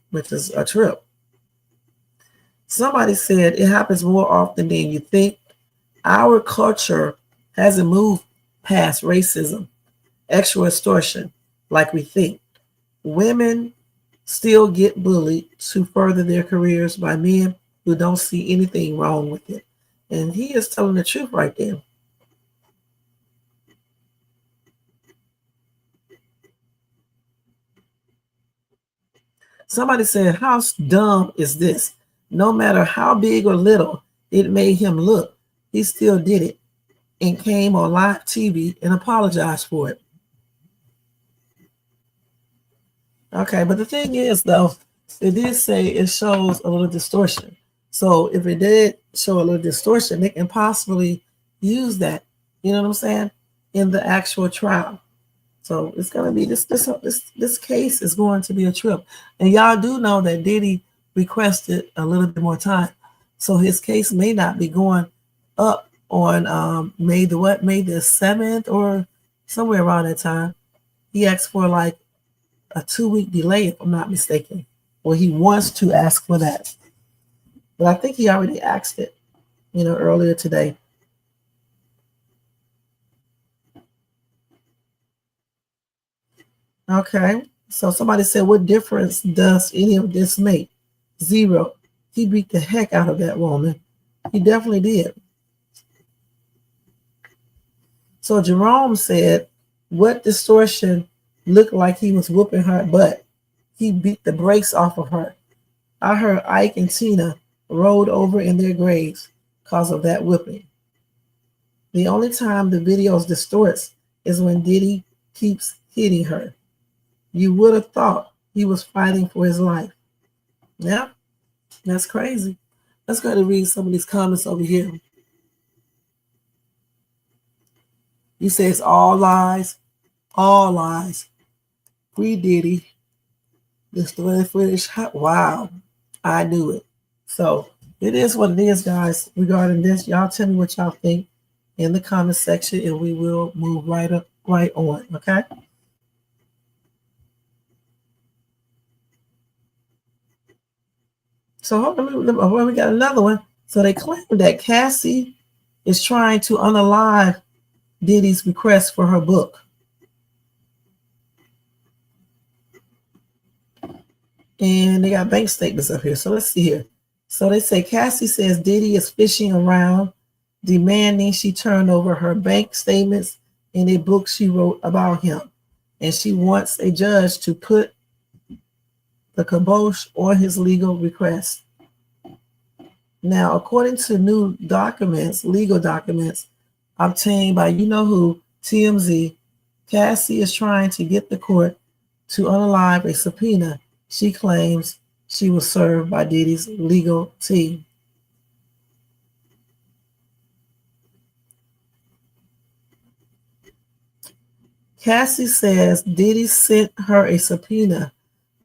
which is a trip. Somebody said it happens more often than you think. Our culture hasn't moved past racism, extra extortion, like we think. Women still get bullied to further their careers by men who don't see anything wrong with it. And he is telling the truth right there. Somebody said, how dumb is this? No matter how big or little it made him look, he still did it and came on live TV and apologized for it. Okay, but the thing is, though, it did say it shows a little distortion. So if it did show a little distortion, they can possibly use that, you know what I'm saying, in the actual trial. So it's going to be this case is going to be a trip. And y'all do know that Diddy requested a little bit more time. So his case may not be going up on May the 7th or somewhere around that time. He asked for like a 2-week delay, if I'm not mistaken. Well, he wants to ask for that. But I think he already asked it, earlier today. Okay, so somebody said, what difference does any of this make? 0. He beat the heck out of that woman. He definitely did. So Jerome said, what distortion looked like he was whooping her butt? He beat the brakes off of her. I heard Ike and Tina rolled over in their graves because of that whipping. The only time the videos distorts is when Diddy keeps hitting her. You would have thought he was fighting for his life. Yeah, that's crazy. Let's go ahead and read some of these comments over here. You say it's all lies. All lies. Free Diddy. The story footage. Wow. I knew it. So it is what it is, guys, regarding this. Y'all tell me what y'all think in the comment section, and we will move right on, okay? So hold on, we got another one. So they claim that Cassie is trying to unalive Diddy's request for her book. And they got bank statements up here. So let's see here. So they say Cassie says Diddy is fishing around, demanding she turn over her bank statements and a book she wrote about him. And she wants a judge to put the kibosh on his legal request. Now, according to new documents, legal documents obtained by you-know-who, TMZ, Cassie is trying to get the court to unalive a subpoena she claims she was served by Diddy's legal team. Cassie says Diddy sent her a subpoena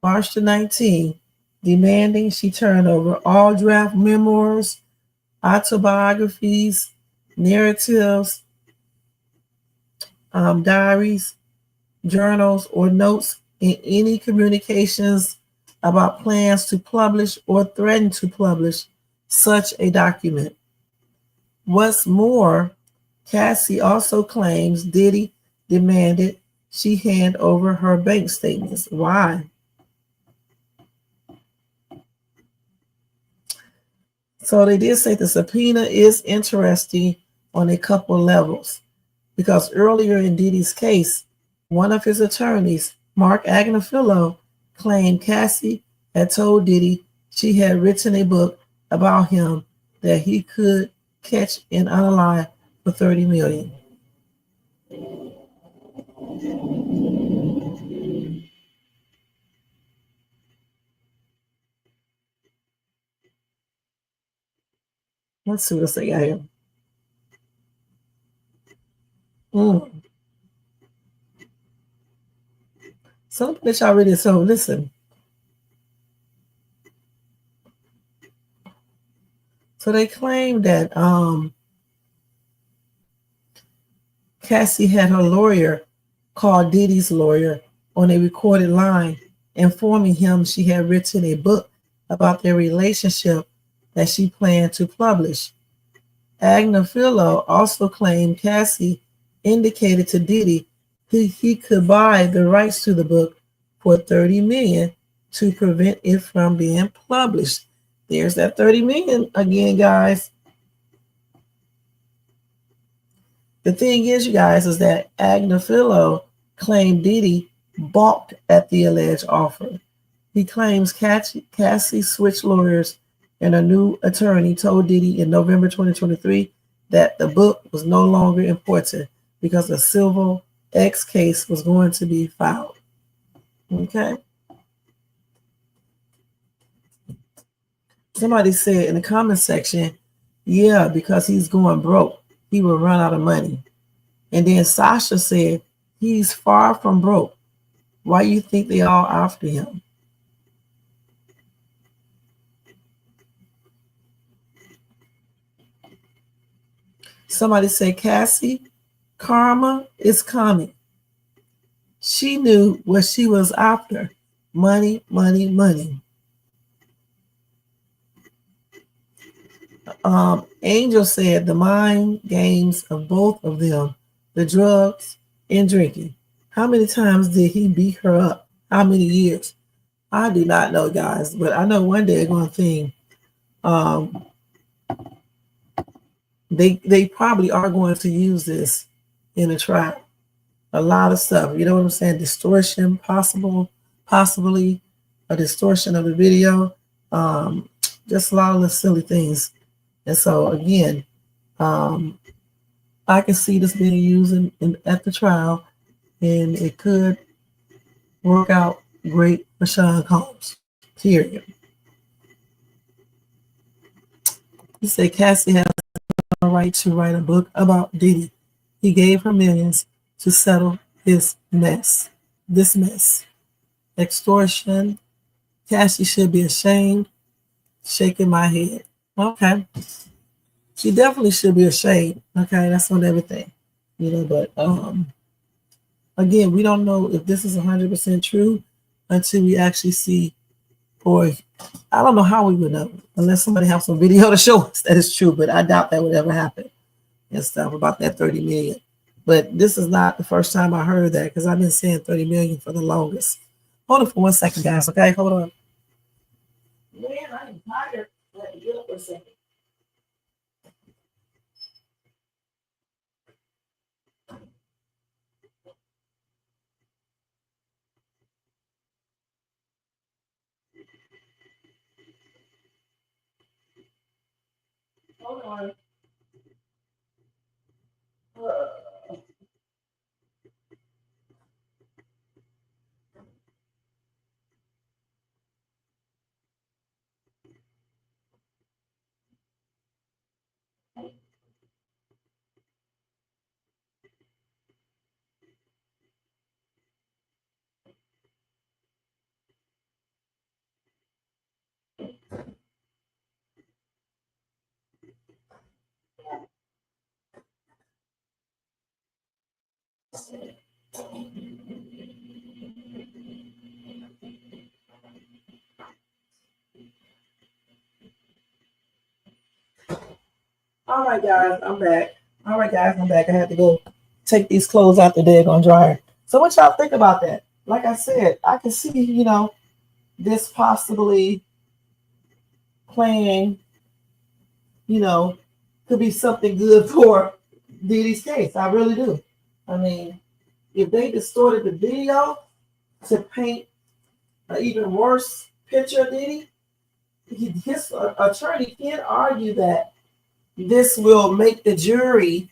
March the 19th, demanding she turn over all draft memoirs, autobiographies, narratives, diaries, journals, or notes in any communications about plans to publish or threaten to publish such a document. What's more, Cassie also claims Diddy demanded she hand over her bank statements. Why? So they did say the subpoena is interesting on a couple levels because earlier in Diddy's case, one of his attorneys, Mark Agnafilo, claimed Cassie had told Diddy she had written a book about him that he could catch and unalive for $30 million. Let's see what they got here. Something that y'all read. So listen. So they claim that Cassie had her lawyer call Diddy's lawyer on a recorded line, informing him she had written a book about their relationship that she planned to publish. Agnafilo also claimed Cassie indicated to Diddy he could buy the rights to the book for $30 million to prevent it from being published. There's that $30 million again, guys. The thing is, you guys, is that Agnafilo claimed Diddy balked at the alleged offer. He claims Cassie switched lawyers and a new attorney told Diddy in November 2023 that the book was no longer important because a civil X case was going to be filed. Okay. Somebody said in the comment section, yeah, because he's going broke, he will run out of money. And then Sasha said, he's far from broke. Why you think they all after him? Somebody said, Cassie, karma is coming. She knew what she was after. Money, money, money. Angel said the mind games of both of them, the drugs and drinking. How many times did he beat her up? How many years? I do not know, guys, but I know one day one thing. They probably are going to use this in a trial. A lot of stuff, you know what I'm saying? Distortion, possibly a distortion of the video. Just a lot of the silly things. And so again, I can see this being used at the trial, and it could work out great for Sean Combs. Period. He said Cassie has a right to write a book about Diddy. He gave her millions to settle his mess. This mess. Extortion. Cassie should be ashamed. Shaking my head. Okay. She definitely should be ashamed. Okay, that's on everything. You know, but again, we don't know if this is 100% true until we actually see, or I don't know how we would know unless somebody has some video to show us that it's true, but I doubt that would ever happen and stuff about that 30 million. But this is not the first time I heard that because I've been saying 30 million for the longest. Hold on for 1 second, guys. Okay, hold on. Man, I'm tired. Let me get up for a second. Hold on. All right, guys, I'm back. All right, guys, I'm back. I had to go take these clothes out the daggone dryer. So what y'all think about that? Like I said, I can see, this possibly playing, could be something good for Diddy's case. I really do. I mean, if they distorted the video to paint an even worse picture of Diddy, his attorney can't argue that this will make the jury,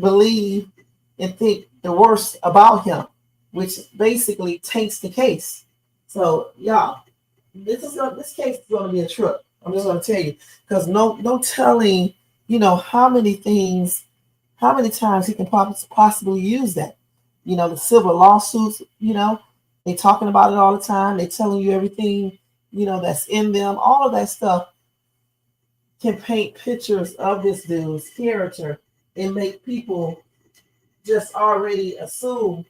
believe and think the worst about him, which basically taints the case. So, y'all, this case is going to be a trip. I'm just going to tell you, because no telling, how many times he can possibly use that. The civil lawsuits, they talking about it all the time. They telling you everything, that's in them. All of that stuff can paint pictures of this dude's character and make people just already assume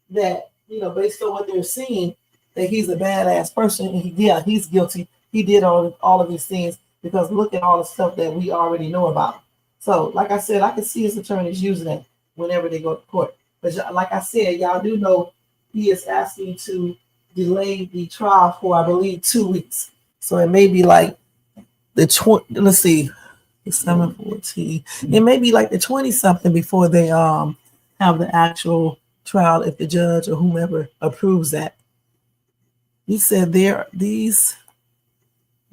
that, based on what they're seeing, that he's a badass person. And he's guilty. He did all of these things because look at all the stuff that we already know about. So, like I said, I can see his attorneys using that whenever they go to court. But like I said, y'all do know he is asking to delay the trial for, I believe, 2 weeks. So it may be like the 7/14. It may be like the 20-something before they have the actual trial if the judge or whomever approves that. He said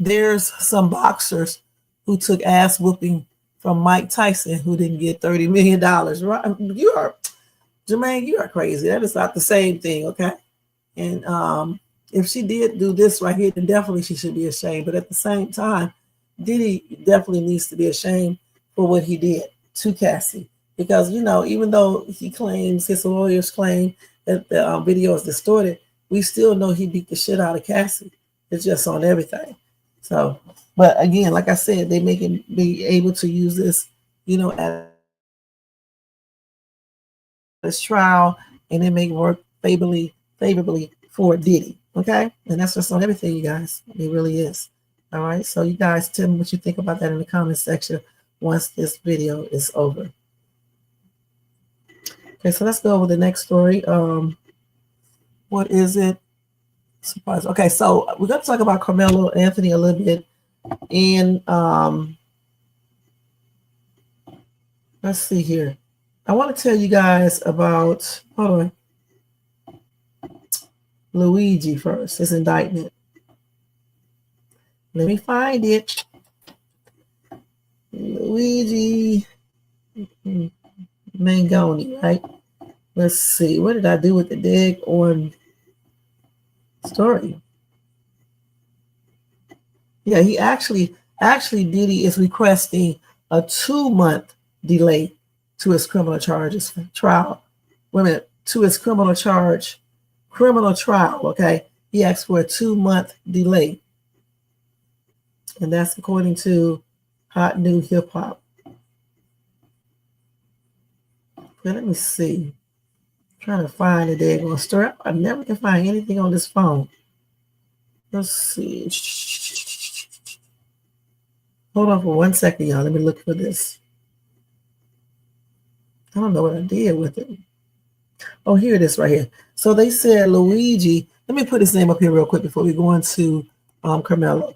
there's some boxers who took ass whooping from Mike Tyson who didn't get $30 million. Right? Jermaine, you are crazy. That is not the same thing, okay? And if she did do this right here, then definitely she should be ashamed. But at the same time, Diddy definitely needs to be ashamed for what he did to Cassie. Because, even though his lawyers claim that the video is distorted, we still know he beat the shit out of Cassie. It's just on everything. So, but again, like I said, they make him be able to use this, at this trial, and it may work favorably for Diddy. Okay, and that's just on everything, you guys. It really is. All right. So you guys tell me what you think about that in the comment section once this video is over. Okay, so let's go over the next story. What is it? Surprise. Okay, so we're going to talk about Carmelo Anthony a little bit. And let's see here. I want to tell you guys about, hold on, Luigi first, his indictment. Let me find it. Luigi Mangoni, right? Let's see. What did I do with the dig on story? Yeah, he actually Diddy is requesting a 2-month delay to his criminal charges trial. Wait a minute, to his criminal trial. Okay, he asked for a 2-month delay, and that's according to Hot New Hip Hop. Okay, let me see. I'm trying to find the daggone story. I never can find anything on this phone. Let's see. Hold on for 1 second, y'all. Let me look for this. I don't know what I did with it. Oh, here it is right here. So they said Luigi. Let me put his name up here real quick before we go into Carmelo.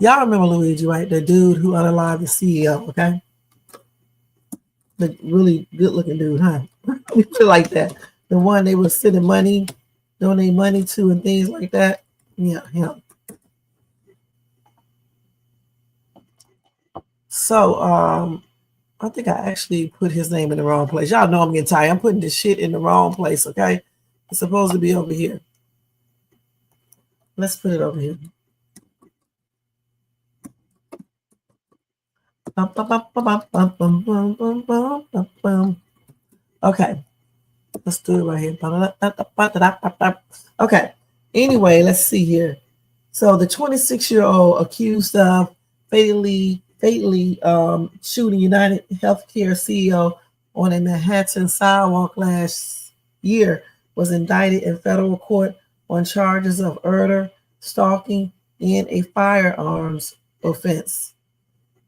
Y'all remember Luigi, right? The dude who unalived the CEO, okay? The really good-looking dude, huh? We feel like that. The one they were sending money, donate money to and things like that. Yeah, him. So, I think I actually put his name in the wrong place. Y'all know I'm getting tired. I'm putting this shit in the wrong place, okay? It's supposed to be over here. Let's put it over here. Okay. Let's do it right here. Okay. Anyway, let's see here. So the 26-year-old accused of fatally shooting United Healthcare CEO on a Manhattan sidewalk last year was indicted in federal court on charges of murder, stalking, and a firearms offense.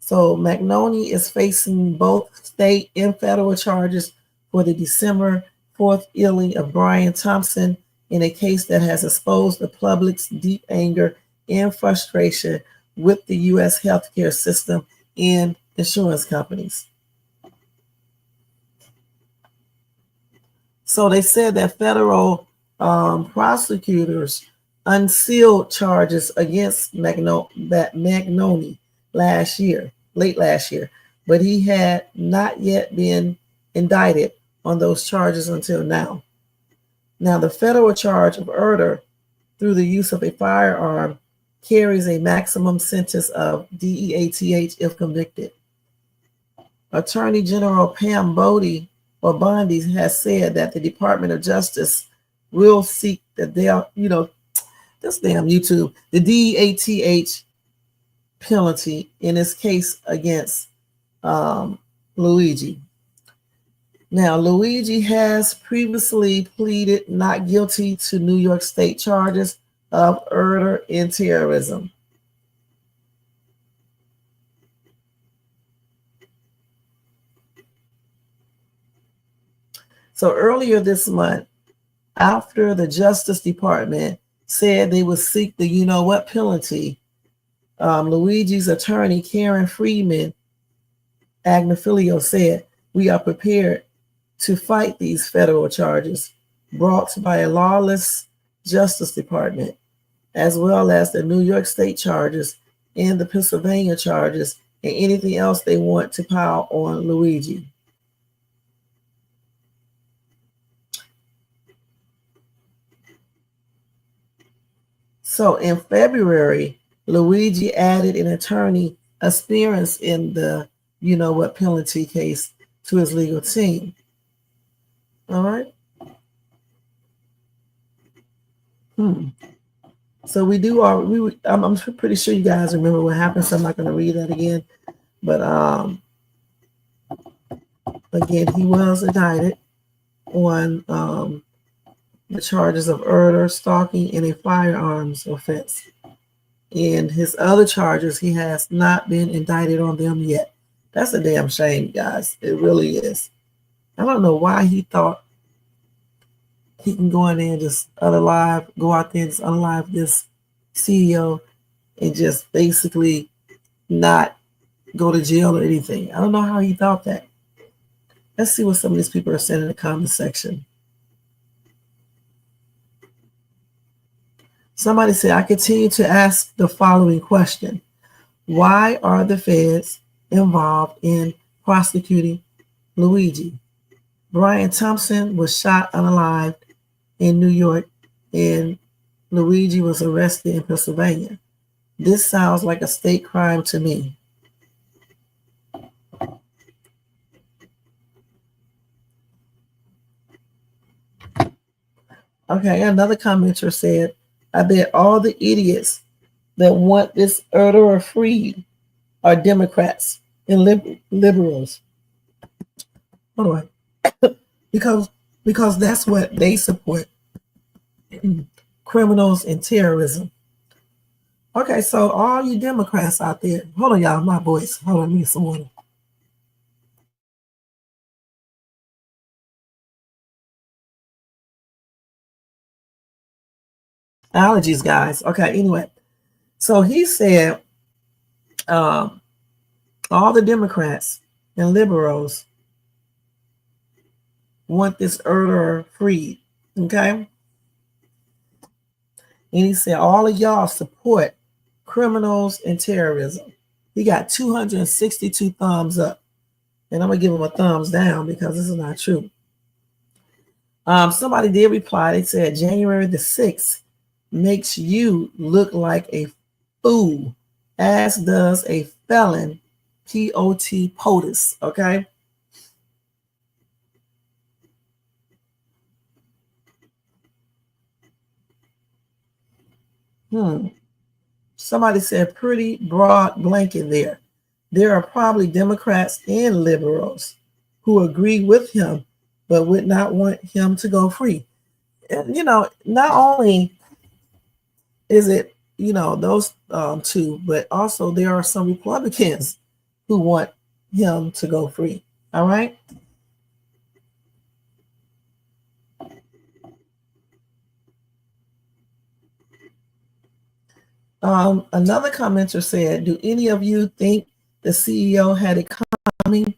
So McNoney is facing both state and federal charges for the December 4th killing of Brian Thompson in a case that has exposed the public's deep anger and frustration with the U.S. healthcare system and insurance companies. So they said that federal prosecutors unsealed charges against McNoney late last year, but he had not yet been indicted on those charges until now. Now, the federal charge of murder through the use of a firearm carries a maximum sentence of DEATH if convicted. Attorney General Pam Bondi has said that the Department of Justice will seek the DEATH penalty in his case against Luigi. Now, Luigi has previously pleaded not guilty to New York State charges of murder and terrorism. So earlier this month, after the Justice Department said they would seek the penalty, Luigi's attorney, Karen Friedman Agnifilio, said, "We are prepared to fight these federal charges brought by a lawless Justice Department, as well as the New York State charges and the Pennsylvania charges and anything else they want to pile on Luigi." So in February, Luigi added an attorney experienced in the penalty case to his legal team. All right. So I'm pretty sure you guys remember what happened, so I'm not going to read that again. But again, he was indicted on the charges of murder, stalking, and a firearms offense. And his other charges, he has not been indicted on them yet. That's a damn shame, guys. It really is. I don't know why he thought he can go in there and just go out there and just unalive this CEO and just basically not go to jail or anything. I don't know how he thought that. Let's see what some of these people are saying in the comment section. Somebody said, "I continue to ask the following question. Why are the feds involved in prosecuting Luigi? Brian Thompson was shot unalived in New York and Luigi was arrested in Pennsylvania. This sounds like a state crime to me." Okay, another commenter said, "I bet all the idiots that want this murderer freed are Democrats and liberals." Hold on. because that's what they support. Criminals and terrorism. Okay, so all you Democrats out there, hold on, y'all, my voice. Hold on, let me get some water. Allergies, guys. Okay, anyway. So he said all the Democrats and liberals want this murderer freed. Okay? And he said all of y'all support criminals and terrorism. He got 262 thumbs up. And I'm going to give him a thumbs down because this is not true. Somebody did reply. They said January the 6th makes you look like a fool, as does a felon, P-O-T, POTUS, okay? Somebody said pretty broad blanket there. There are probably Democrats and liberals who agree with him, but would not want him to go free. And, not only is it, those two, but also there are some Republicans who want him to go free. All right. Another commenter said, do any of you think the CEO had it coming?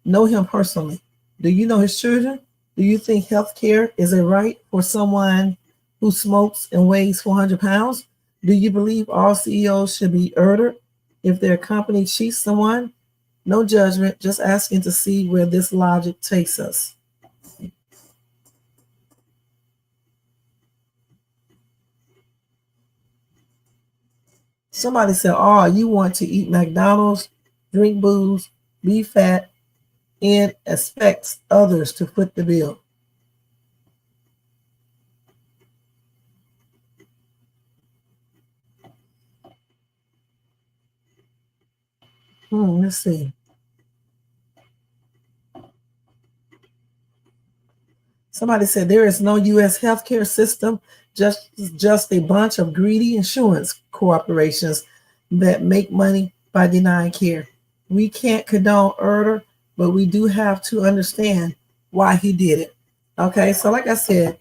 Know him personally? Do you know his children? Do you think healthcare is a right for someone who smokes and weighs 400 pounds? Do you believe all CEOs should be murdered if their company cheats someone? No judgment, just asking to see where this logic takes us. Somebody said, oh, you want to eat McDonald's, drink booze, be fat, and expects others to foot the bill. Let's see. Somebody said there is no U.S. healthcare system, just a bunch of greedy insurance corporations that make money by denying care. We can't condone murder, but we do have to understand why he did it. Okay, so like I said,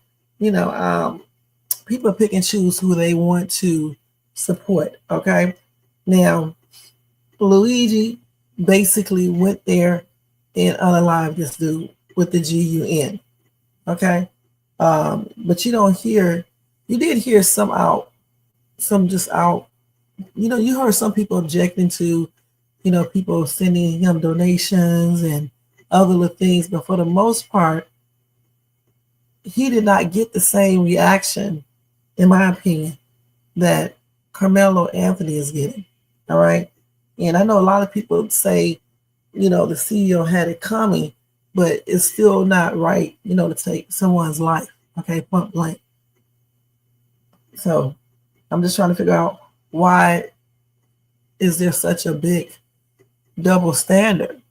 people pick and choose who they want to support. Okay, now Luigi basically went there and unalived this dude with the GUN. Okay. But you did hear some just out, you heard some people objecting to, people sending him donations and other little things. But for the most part, he did not get the same reaction, in my opinion, that Carmelo Anthony is getting. All right. And I know a lot of people say, the CEO had it coming, but it's still not right, to take someone's life, okay, point blank. So I'm just trying to figure out, why is there such a big double standard,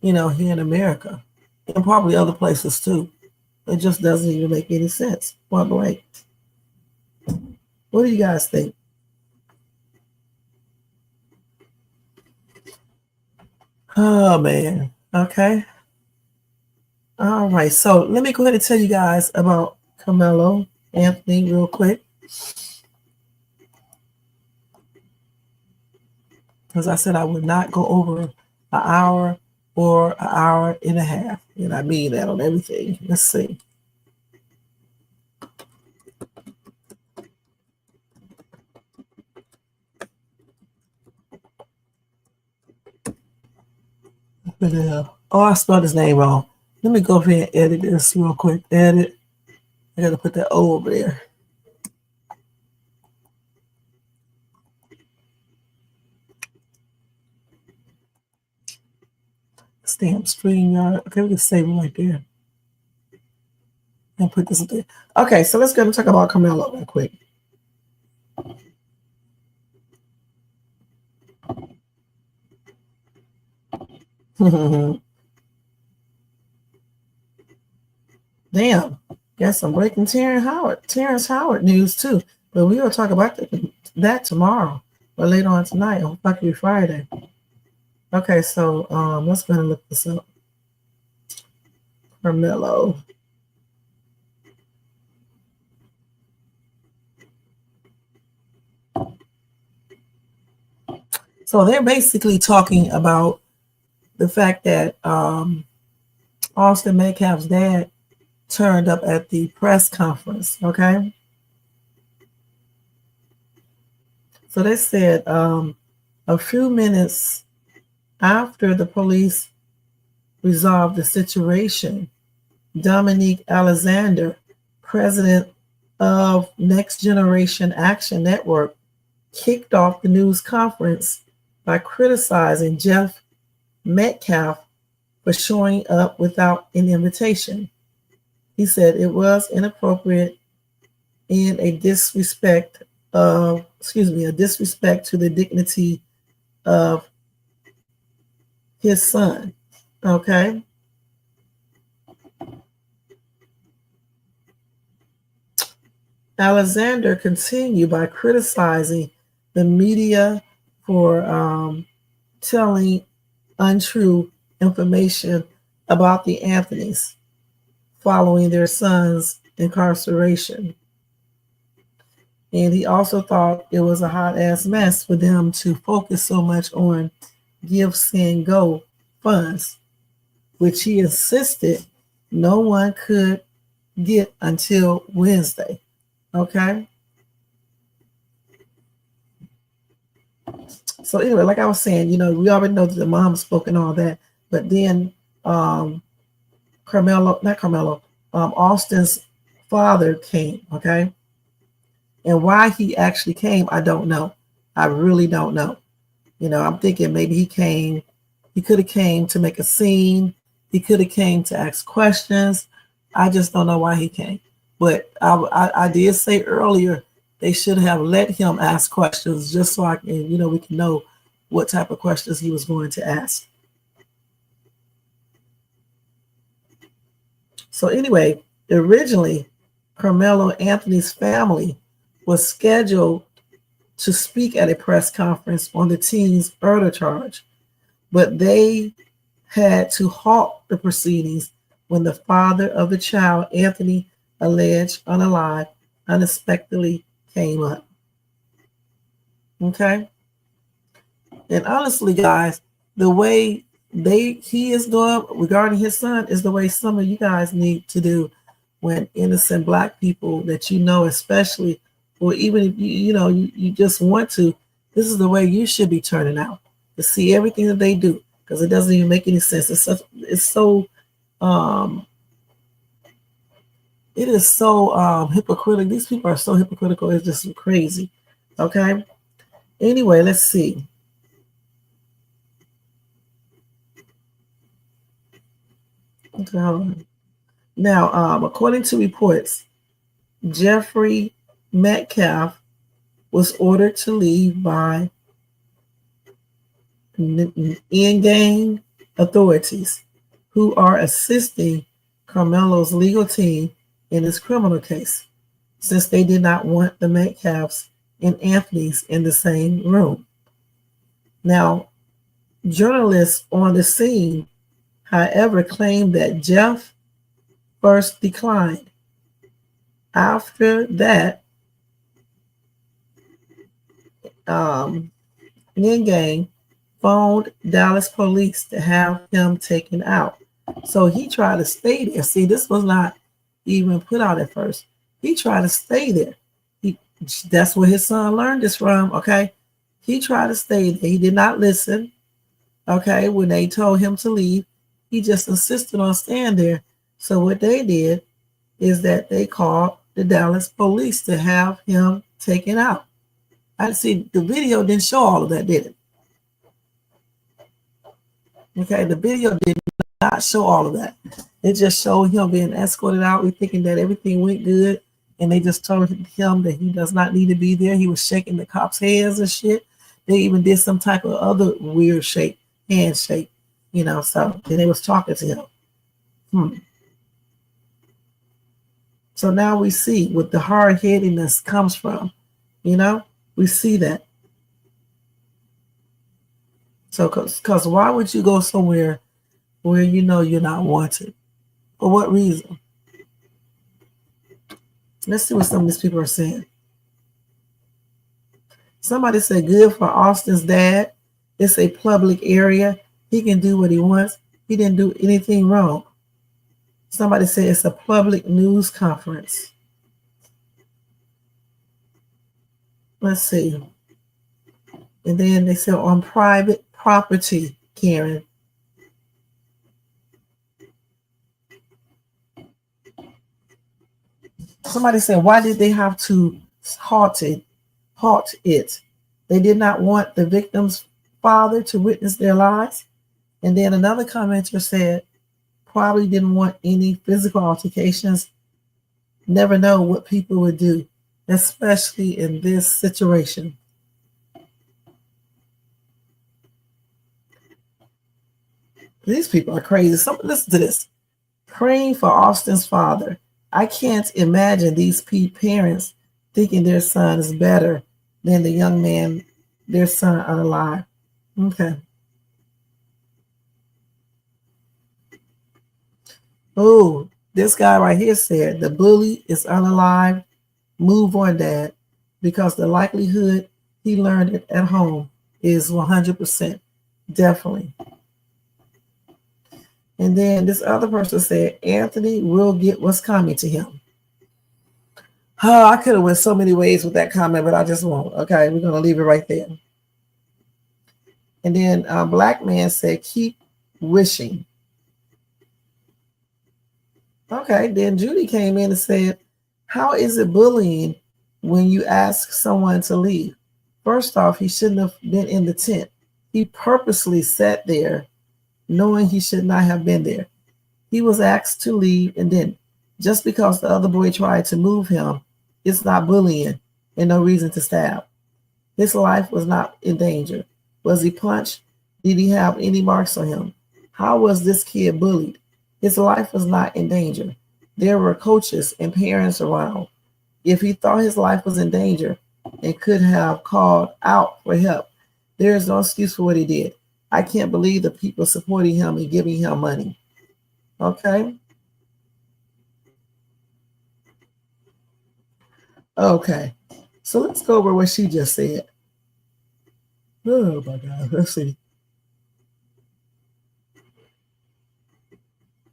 here in America, and probably other places too? It just doesn't even make any sense, point blank. What do you guys think? Oh, man. Okay. All right, so let me go ahead and tell you guys about Carmelo Anthony real quick. Because I said I would not go over an hour or an hour and a half. And I mean that on everything. Let's see. Oh, I spelled his name wrong. Let me go over here and edit this real quick. Edit. I got to put that O over there. Stamp StreamYard. Okay, we can save it right there. And put this up there. Okay, so let's go and talk about Carmelo real quick. Damn, got some breaking Terrence Howard news too. But we will talk about that tomorrow or later on tonight on Fucking Friday. Okay, so let's go and look this up. Carmelo. So they're basically talking about the fact that Austin Metcalf's dad turned up at the press conference, okay? So they said a few minutes after the police resolved the situation, Dominique Alexander, president of Next Generation Action Network, kicked off the news conference by criticizing Jeff Metcalf for showing up without an invitation. He said it was inappropriate and a disrespect to the dignity of his son. Okay. Alexander continued by criticizing the media for telling untrue information about the Anthonys following their son's incarceration. And he also thought it was a hot ass mess for them to focus so much on Give, Send, Go funds, which he insisted no one could get until Wednesday. Okay. So anyway, like I was saying, you know, we already know that the mom spoke and all that, but then Austin's father came, okay? And why he actually came, I don't know. I really don't know. You know, I'm thinking maybe he could have came to make a scene. He could have came to ask questions. I just don't know why he came. But I did say earlier, they should have let him ask questions just so I can, you know, we can know what type of questions he was going to ask. So anyway, originally, Carmelo Anthony's family was scheduled to speak at a press conference on the teen's murder charge, but they had to halt the proceedings when the father of the child, Anthony, alleged unalive, unexpectedly came up. Okay? And honestly, guys, the way he is doing regarding his son is the way some of you guys need to do when innocent Black people that you know, especially, or even if you just want to, this is the way you should be turning out to see everything that they do, because it doesn't even make any sense. It is so hypocritical. These people are so hypocritical. It's just crazy. Okay. Anyway, let's see. Okay, hold on. Now, according to reports, Jeffrey Metcalf was ordered to leave by in-game authorities who are assisting Carmelo's legal team in his criminal case, since they did not want the Metcalfs and Anthony's in the same room. Now, journalists on the scene, however, claimed that Jeff first declined. After that, Gang phoned Dallas police to have him taken out. So he tried to stay there. See, this was not even put out at first. He tried to stay there. That's where his son learned this from, okay? He tried to stay there. He did not listen, okay? When they told him to leave, he just insisted on staying there. So what they did is that they called the Dallas police to have him taken out. I see the video didn't show all of that, did it? Okay, the video did not show all of that. It just showed him being escorted out. We're thinking that everything went good, and they just told him that he does not need to be there. He was shaking the cops' hands and shit. They even did some type of other weird handshake, so then they was talking to him. So now we see what the hard-headedness comes from, we see that. So, because why would you go somewhere where you know you're not wanted? For what reason? Let's see what some of these people are saying. Somebody said, good for Austin's dad. It's a public area. He can do what he wants. He didn't do anything wrong. Somebody said it's a public news conference. Let's see. And then they said on private property, Karen. Somebody said, why did they have to halt it? They did not want the victim's father to witness their lives. And then another commenter said, probably didn't want any physical altercations. Never know what people would do, especially in this situation. These people are crazy. Listen to this. Praying for Austin's father. I can't imagine these parents thinking their son is better than the young man, their son unalive. Okay. Oh, this guy right here said the bully is unalive. Move on, Dad, because the likelihood he learned it at home is 100%. Definitely. And then this other person said, Anthony will get what's coming to him. Oh, I could have went so many ways with that comment, but I just won't. Okay, we're going to leave it right there. And then Black Man said, keep wishing. Okay, then Judy came in and said, how is it bullying when you ask someone to leave? First off, he shouldn't have been in the tent. He purposely sat there knowing he should not have been there. He was asked to leave and didn't. Just because the other boy tried to move him, it's not bullying and no reason to stab. His life was not in danger. Was he punched? Did he have any marks on him? How was this kid bullied? His life was not in danger. There were coaches and parents around. If he thought his life was in danger and could have called out for help, there is no excuse for what he did. I can't believe the people supporting him and giving him money. Okay. Okay. So let's go over what she just said. Oh my God. Let's see.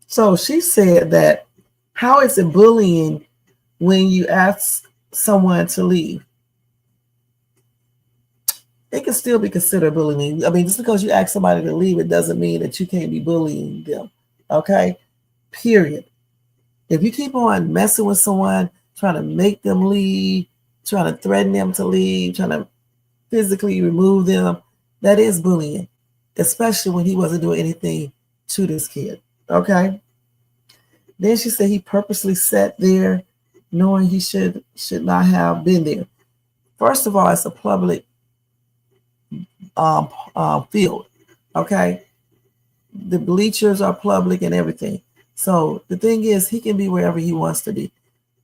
So she said that how is it bullying when you ask someone to leave? It can still be considered bullying. I mean, just because you ask somebody to leave, it doesn't mean that you can't be bullying them. Okay? Period. If you keep on messing with someone, trying to make them leave, trying to threaten them to leave, trying to physically remove them, that is bullying, especially when he wasn't doing anything to this kid. Okay? Then she said he purposely sat there knowing he should not have been there. First of all, it's a public field. Okay? The bleachers are public and everything. So the thing is, he can be wherever he wants to be.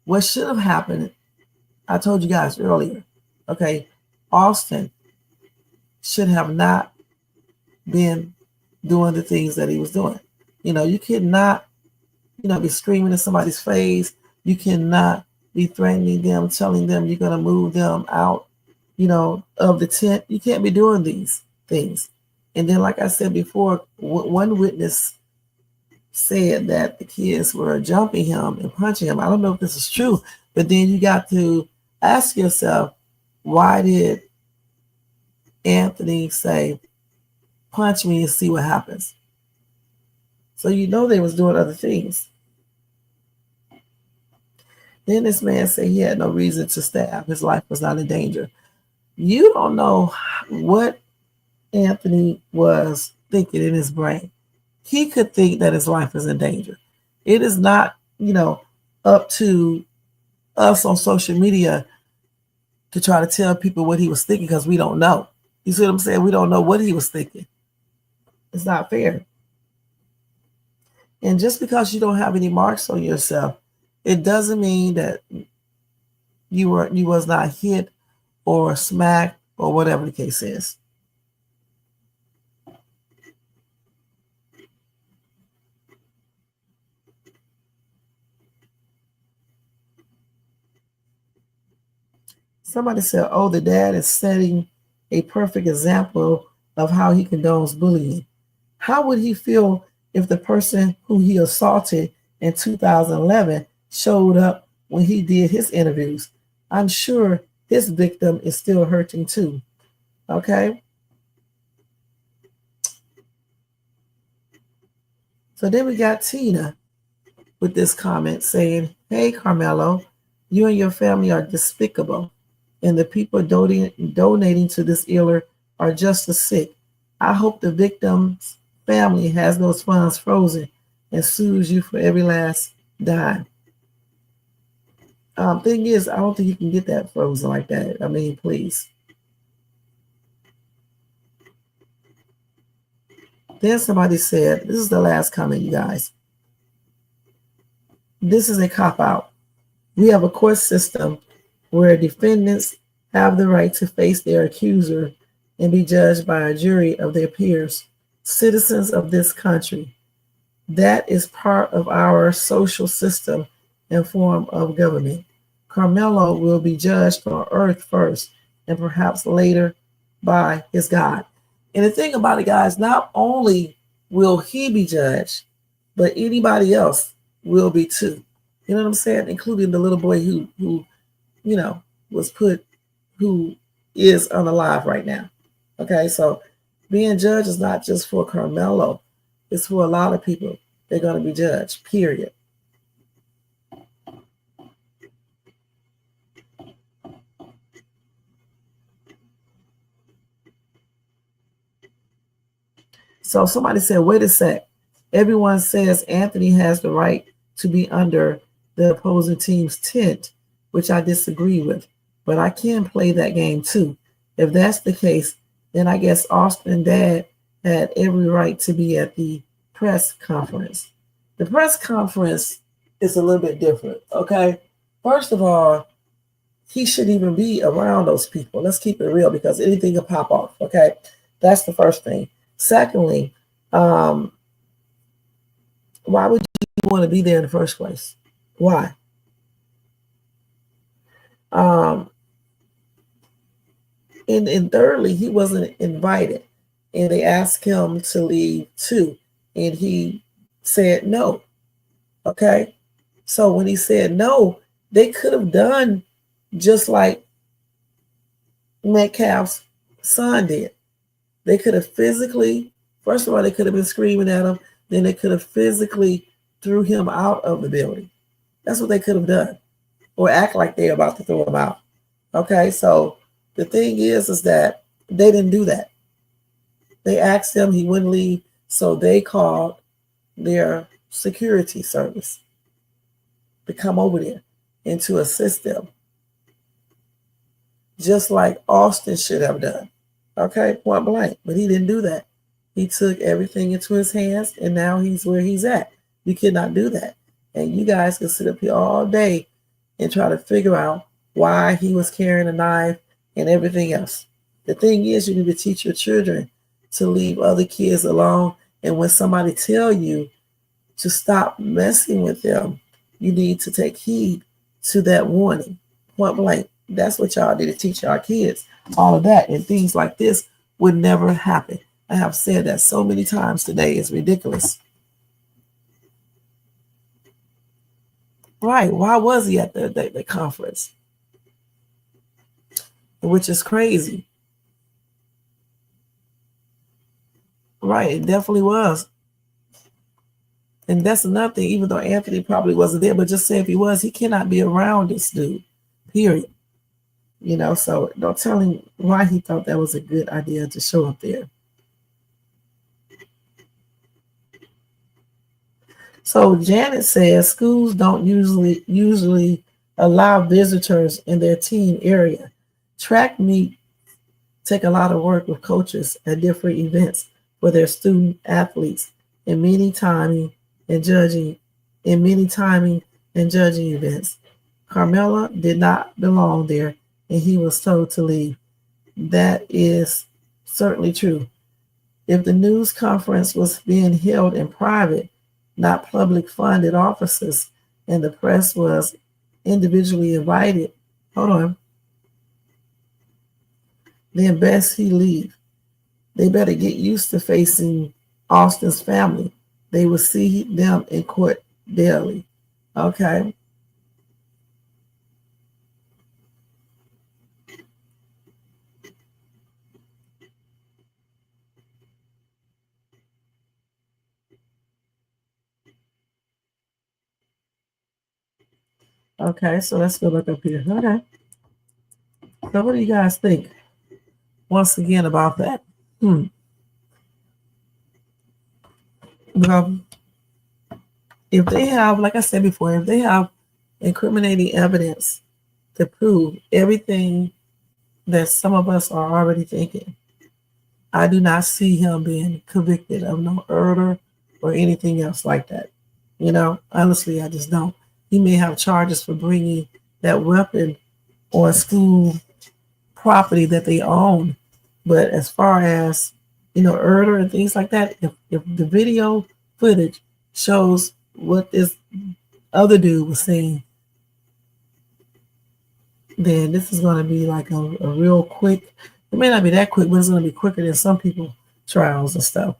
What should have happened, I told you guys earlier, okay, Austin should have not been doing the things that he was doing. You know, you cannot, be screaming in somebody's face. You cannot be threatening them, telling them you're going to move them out, of the tent. You can't be doing these things. And then, like I said before, one witness said that the kids were jumping him and punching him. I don't know if this is true, but then you got to ask yourself, why did Anthony say, punch me and see what happens? So they was doing other things. Then this man said he had no reason to stab. His life was not in danger. You don't know what Anthony was thinking in his brain. He could think that his life is in danger. It is not, up to us on social media to try to tell people what he was thinking because we don't know. You see what I'm saying? We don't know what he was thinking. It's not fair. And just because you don't have any marks on yourself, it doesn't mean that you was not hit or smacked or whatever the case is. Somebody said, oh, the dad is setting a perfect example of how he condones bullying. How would he feel if the person who he assaulted in 2011 showed up when he did his interviews? I'm sure his victim is still hurting too. Okay? So then we got Tina with this comment saying, hey, Carmelo, you and your family are despicable, and the people donating to this healer are just as sick. I hope the victim's family has those funds frozen and sues you for every last dime. Thing is, I don't think you can get that frozen like that. I mean, please. Then somebody said, this is the last comment, you guys. This is a cop-out. We have a court system where defendants have the right to face their accuser and be judged by a jury of their peers, citizens of this country. That is part of our social system and form of government. Carmelo will be judged on earth first and perhaps later by his God. And the thing about it, guys, not only will he be judged, but anybody else will be too. You know what I'm saying? Including the little boy who was put, who is unalive right now. Okay, so being judged is not just for Carmelo, it's for a lot of people. They're going to be judged, period. So somebody said, wait a sec. Everyone says Anthony has the right to be under the opposing team's tent, which I disagree with. But I can play that game too. If that's the case, then I guess Austin Dad had every right to be at the press conference. The press conference is a little bit different, okay? First of all, he shouldn't even be around those people. Let's keep it real, because anything can pop off, okay? That's the first thing. Secondly, why would you want to be there in the first place? Why? And thirdly, he wasn't invited, and they asked him to leave too, and he said no. Okay, so when he said no, they could have done just like Metcalf's son did. They could have physically, first of all, they could have been screaming at him, then they could have physically threw him out of the building. That's what they could have done, or act like they're about to throw him out. Okay, so the thing is that they didn't do that. They asked him, he wouldn't leave, so they called their security service to come over there and to assist them, just like Austin should have done. Okay, point blank. But he didn't do that. He took everything into his hands, and now he's where he's at. You cannot do that. And you guys can sit up here all day and try to figure out why he was carrying a knife and everything else. The thing is, you need to teach your children to leave other kids alone. And when somebody tell you to stop messing with them, you need to take heed to that warning. Point blank. That's what y'all need to teach our kids. All of that, and things like this would never happen. I have said that so many times today. It's ridiculous. Right. Why was he at the conference? Which is crazy. Right. It definitely was. And that's another thing, even though Anthony probably wasn't there, but just say if he was, he cannot be around this dude, period. You know, so don't tell him why he thought that was a good idea to show up there. So Janet says schools don't usually allow visitors in their teen area. Track meet take a lot of work with coaches at different events for their student athletes in many timing and judging events. Carmela did not belong there, and he was told to leave. That is certainly true. If the news conference was being held in private, not public funded offices, and the press was individually invited, then best he leave. They better get used to facing Austin's family. They will see them in court daily. Okay. Okay, so let's go back up here. Okay. So what do you guys think once again about that? Well, if they have, like I said before, if they have incriminating evidence to prove everything that some of us are already thinking, I do not see him being convicted of no murder or anything else like that. You know, honestly, I just don't. He may have charges for bringing that weapon on school property that they own. But as far as, murder and things like that, if the video footage shows what this other dude was saying, then this is going to be like a real quick. It may not be that quick, but it's going to be quicker than some people trials and stuff,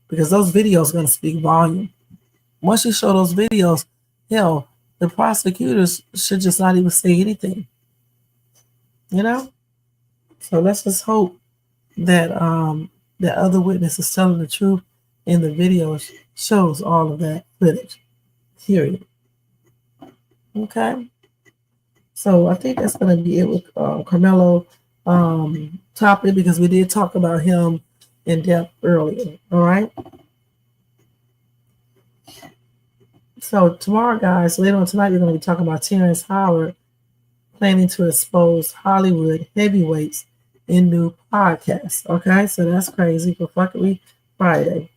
because those videos are going to speak volume. Once you show those videos, hell, the prosecutors should just not even say anything. You know? So let's just hope that the other witness is telling the truth and the video shows all of that footage. Period. Okay? So I think that's going to be it with Carmelo topic, because we did talk about him in depth earlier. All right? So tomorrow, guys, later on tonight, we're going to be talking about Terrence Howard planning to expose Hollywood heavyweights in new podcast. Okay, so that's crazy for fuckery Friday.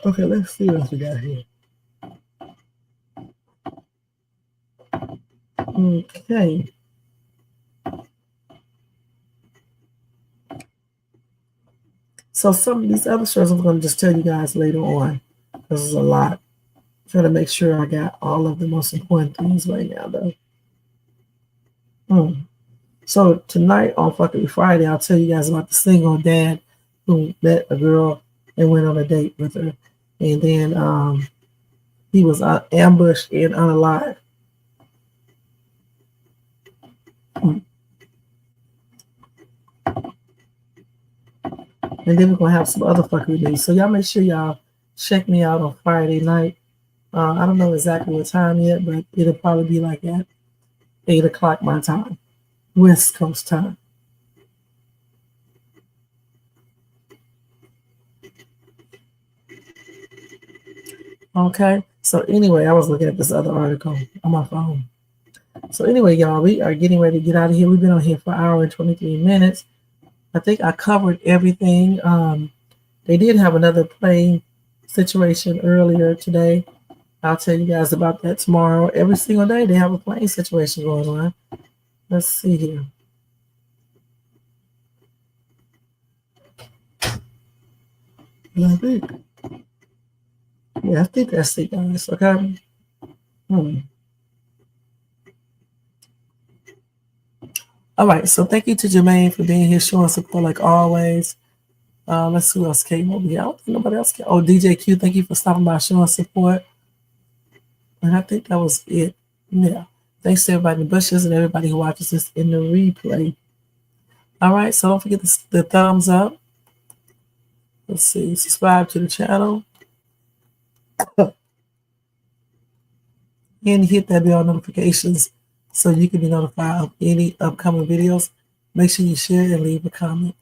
Okay, let's see what we got here. Okay. So some of these other shows I'm going to just tell you guys later on, because there's a lot. I'm trying to make sure I got all of the most important things right now, though. So tonight on Fuckery Friday, I'll tell you guys about the single dad who met a girl and went on a date with her. And then he was ambushed and unalive. And then we're going to have some other fuckery news. So y'all make sure y'all check me out on Friday night. I don't know exactly what time yet, but it'll probably be like at 8 o'clock my time, West Coast time. Okay, so anyway, I was looking at this other article on my phone. So anyway, y'all, we are getting ready to get out of here. We've been on here for an hour and 23 minutes. I think I covered everything. They did have another plane situation earlier today. I'll tell you guys about that tomorrow. Every single day they have a plane situation going on. Let's see here. I think that's it, guys. Okay. All right. So thank you to Jermaine for being here, showing support like always. Let's see who else came over here. I don't think nobody else came. Oh, DJ Q, thank you for stopping by, showing support. And I think that was it. Yeah. Thanks to everybody in the bushes and everybody who watches this in the replay. All right. So don't forget the thumbs up. Let's see. Subscribe to the channel. And hit that bell notifications so you can be notified of any upcoming videos. Make sure you share and leave a comment.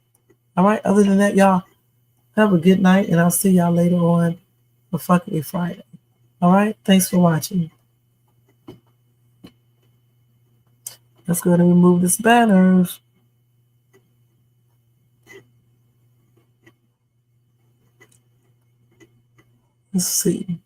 All right. Other than that, y'all, have a good night, and I'll see y'all later on for Fuckery Friday. All right. Thanks for watching. Let's go ahead and remove this banner. Let's see.